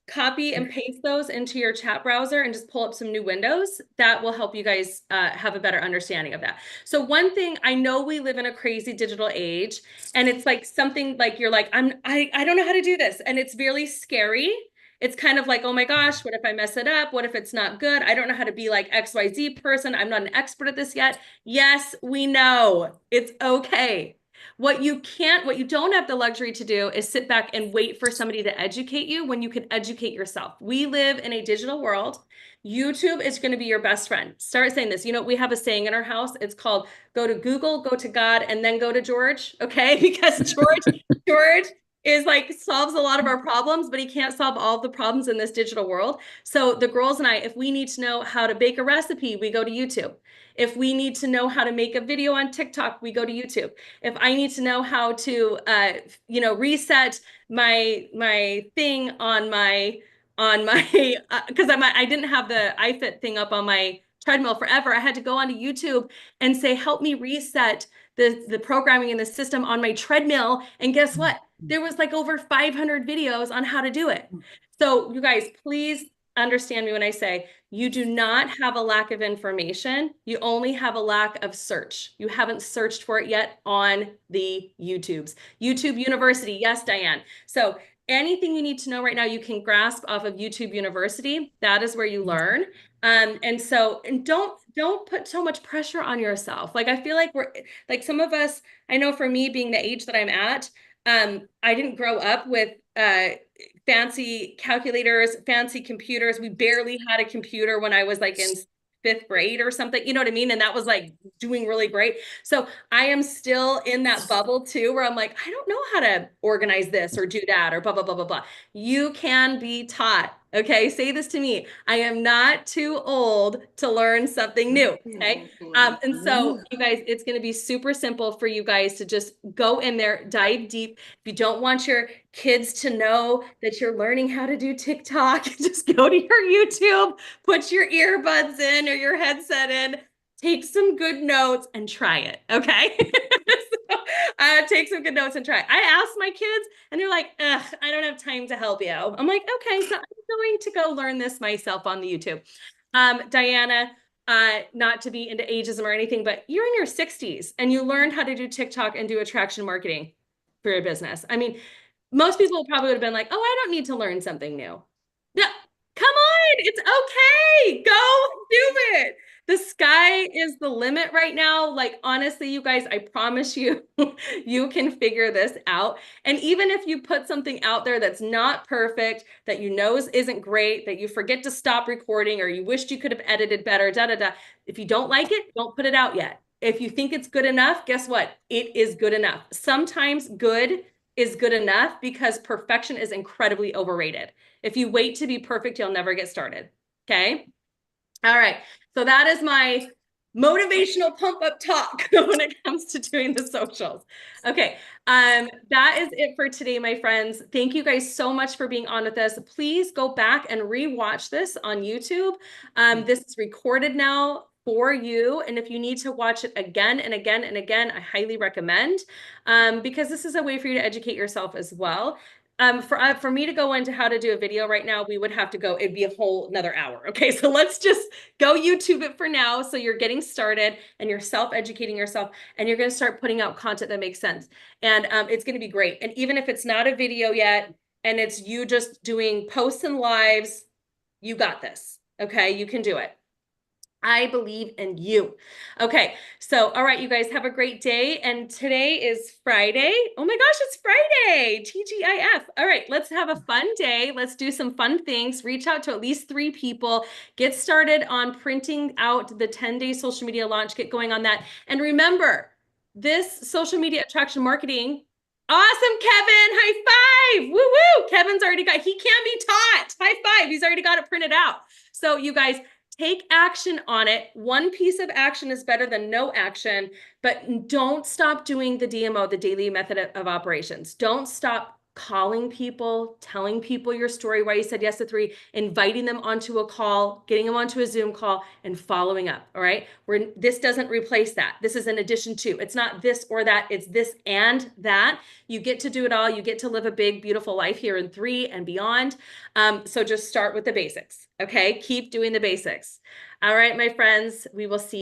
S1: copy and paste those into your chat browser and just pull up some new windows, that will help you guys have a better understanding of that. So one thing, I know we live in a crazy digital age, and it's like something like you're like, I don't know how to do this. And it's really scary. It's kind of like, oh my gosh, what if I mess it up? What if it's not good? I don't know how to be like XYZ person. I'm not an expert at this yet. Yes, we know. It's okay. What you don't have the luxury to do is sit back and wait for somebody to educate you when you can educate yourself. We live in a digital world. YouTube is going to be your best friend. Start saying this. You know, we have a saying in our house. It's called go to Google, go to God, and then go to George. Okay. Because George is like solves a lot of our problems, but he can't solve all of the problems in this digital world. So the girls and I, if we need to know how to bake a recipe, we go to YouTube. If we need to know how to make a video on TikTok, we go to YouTube. If I need to know how to, reset my thing on my, because I didn't have the iFit thing up on my treadmill forever. I had to go onto YouTube and say, help me reset the programming in the system on my treadmill. And guess what? There was like over 500 videos on how to do it. So you guys, please understand me when I say you do not have a lack of information. You only have a lack of search. You haven't searched for it yet on the YouTubes. YouTube University. Yes, Diane. So anything you need to know right now, you can grasp off of YouTube University. That is where you learn. And don't put so much pressure on yourself. Like, I feel like we're like some of us, I know for me being the age that I'm at, I didn't grow up with fancy calculators, fancy computers. We barely had a computer when I was like in 5th grade or something, you know what I mean? And that was like doing really great. So I am still in that bubble too, where I'm like, I don't know how to organize this or do that or blah, blah, blah, blah, blah. You can be taught. Okay. Say this to me. I am not too old to learn something new. Okay. And so you guys, it's going to be super simple for you guys to just go in there, dive deep. If you don't want your kids to know that you're learning how to do TikTok, just go to your YouTube, put your earbuds in or your headset in, take some good notes and try it. Okay. Take some good notes and try. I asked my kids and they're like, ugh, I don't have time to help you. I'm like, okay, so I'm going to go learn this myself on the YouTube. Diana, not to be into ageism or anything, but you're in your 60s and you learned how to do TikTok and do attraction marketing for your business. I mean, most people probably would have been like, oh, I don't need to learn something new. No, come on, it's okay. Go do it. The sky is the limit right now. Like, honestly, you guys, I promise you, you can figure this out. And even if you put something out there that's not perfect, that you know isn't great, that you forget to stop recording, or you wished you could have edited better, if you don't like it, don't put it out yet. If you think it's good enough, guess what? It is good enough. Sometimes good is good enough because perfection is incredibly overrated. If you wait to be perfect, you'll never get started. Okay. All right. So that is my motivational pump up talk when it comes to doing the socials. Okay. That is it for today, my friends. Thank you guys so much for being on with us. Please go back and rewatch this on YouTube. This is recorded now for you. And if you need to watch it again and again and again, I highly recommend, because this is a way for you to educate yourself as well. For me to go into how to do a video right now, we would have to go, it'd be a whole another hour. Okay, so let's just go YouTube it for now. So you're getting started and you're self-educating yourself, and you're going to start putting out content that makes sense. And it's going to be great. And even if it's not a video yet, and it's you just doing posts and lives, you got this. Okay, you can do it. I believe in you. Okay, so all right, you guys have a great day. And today is Friday. Oh my gosh, it's Friday. TGIF. All right, let's have a fun day. Let's do some fun things. Reach out to at least 3 people. Get started on printing out the 10-day social media launch. Get going on that. And remember, this social media attraction marketing. Awesome, Kevin. High five. Woo woo. Kevin's already got, he can be taught. High five. He's already got it printed out. So you guys, take action on it. One piece of action is better than no action, but don't stop doing the DMO, the daily method of operations. Don't stop calling people, telling people your story, why you said yes to 3, inviting them onto a call, getting them onto a Zoom call, and following up. All right. This doesn't replace that. This is an addition to. It's not this or that. It's this and that. You get to do it all. You get to live a big, beautiful life here in 3 and beyond. So just start with the basics. Okay. Keep doing the basics. All right, my friends, we will see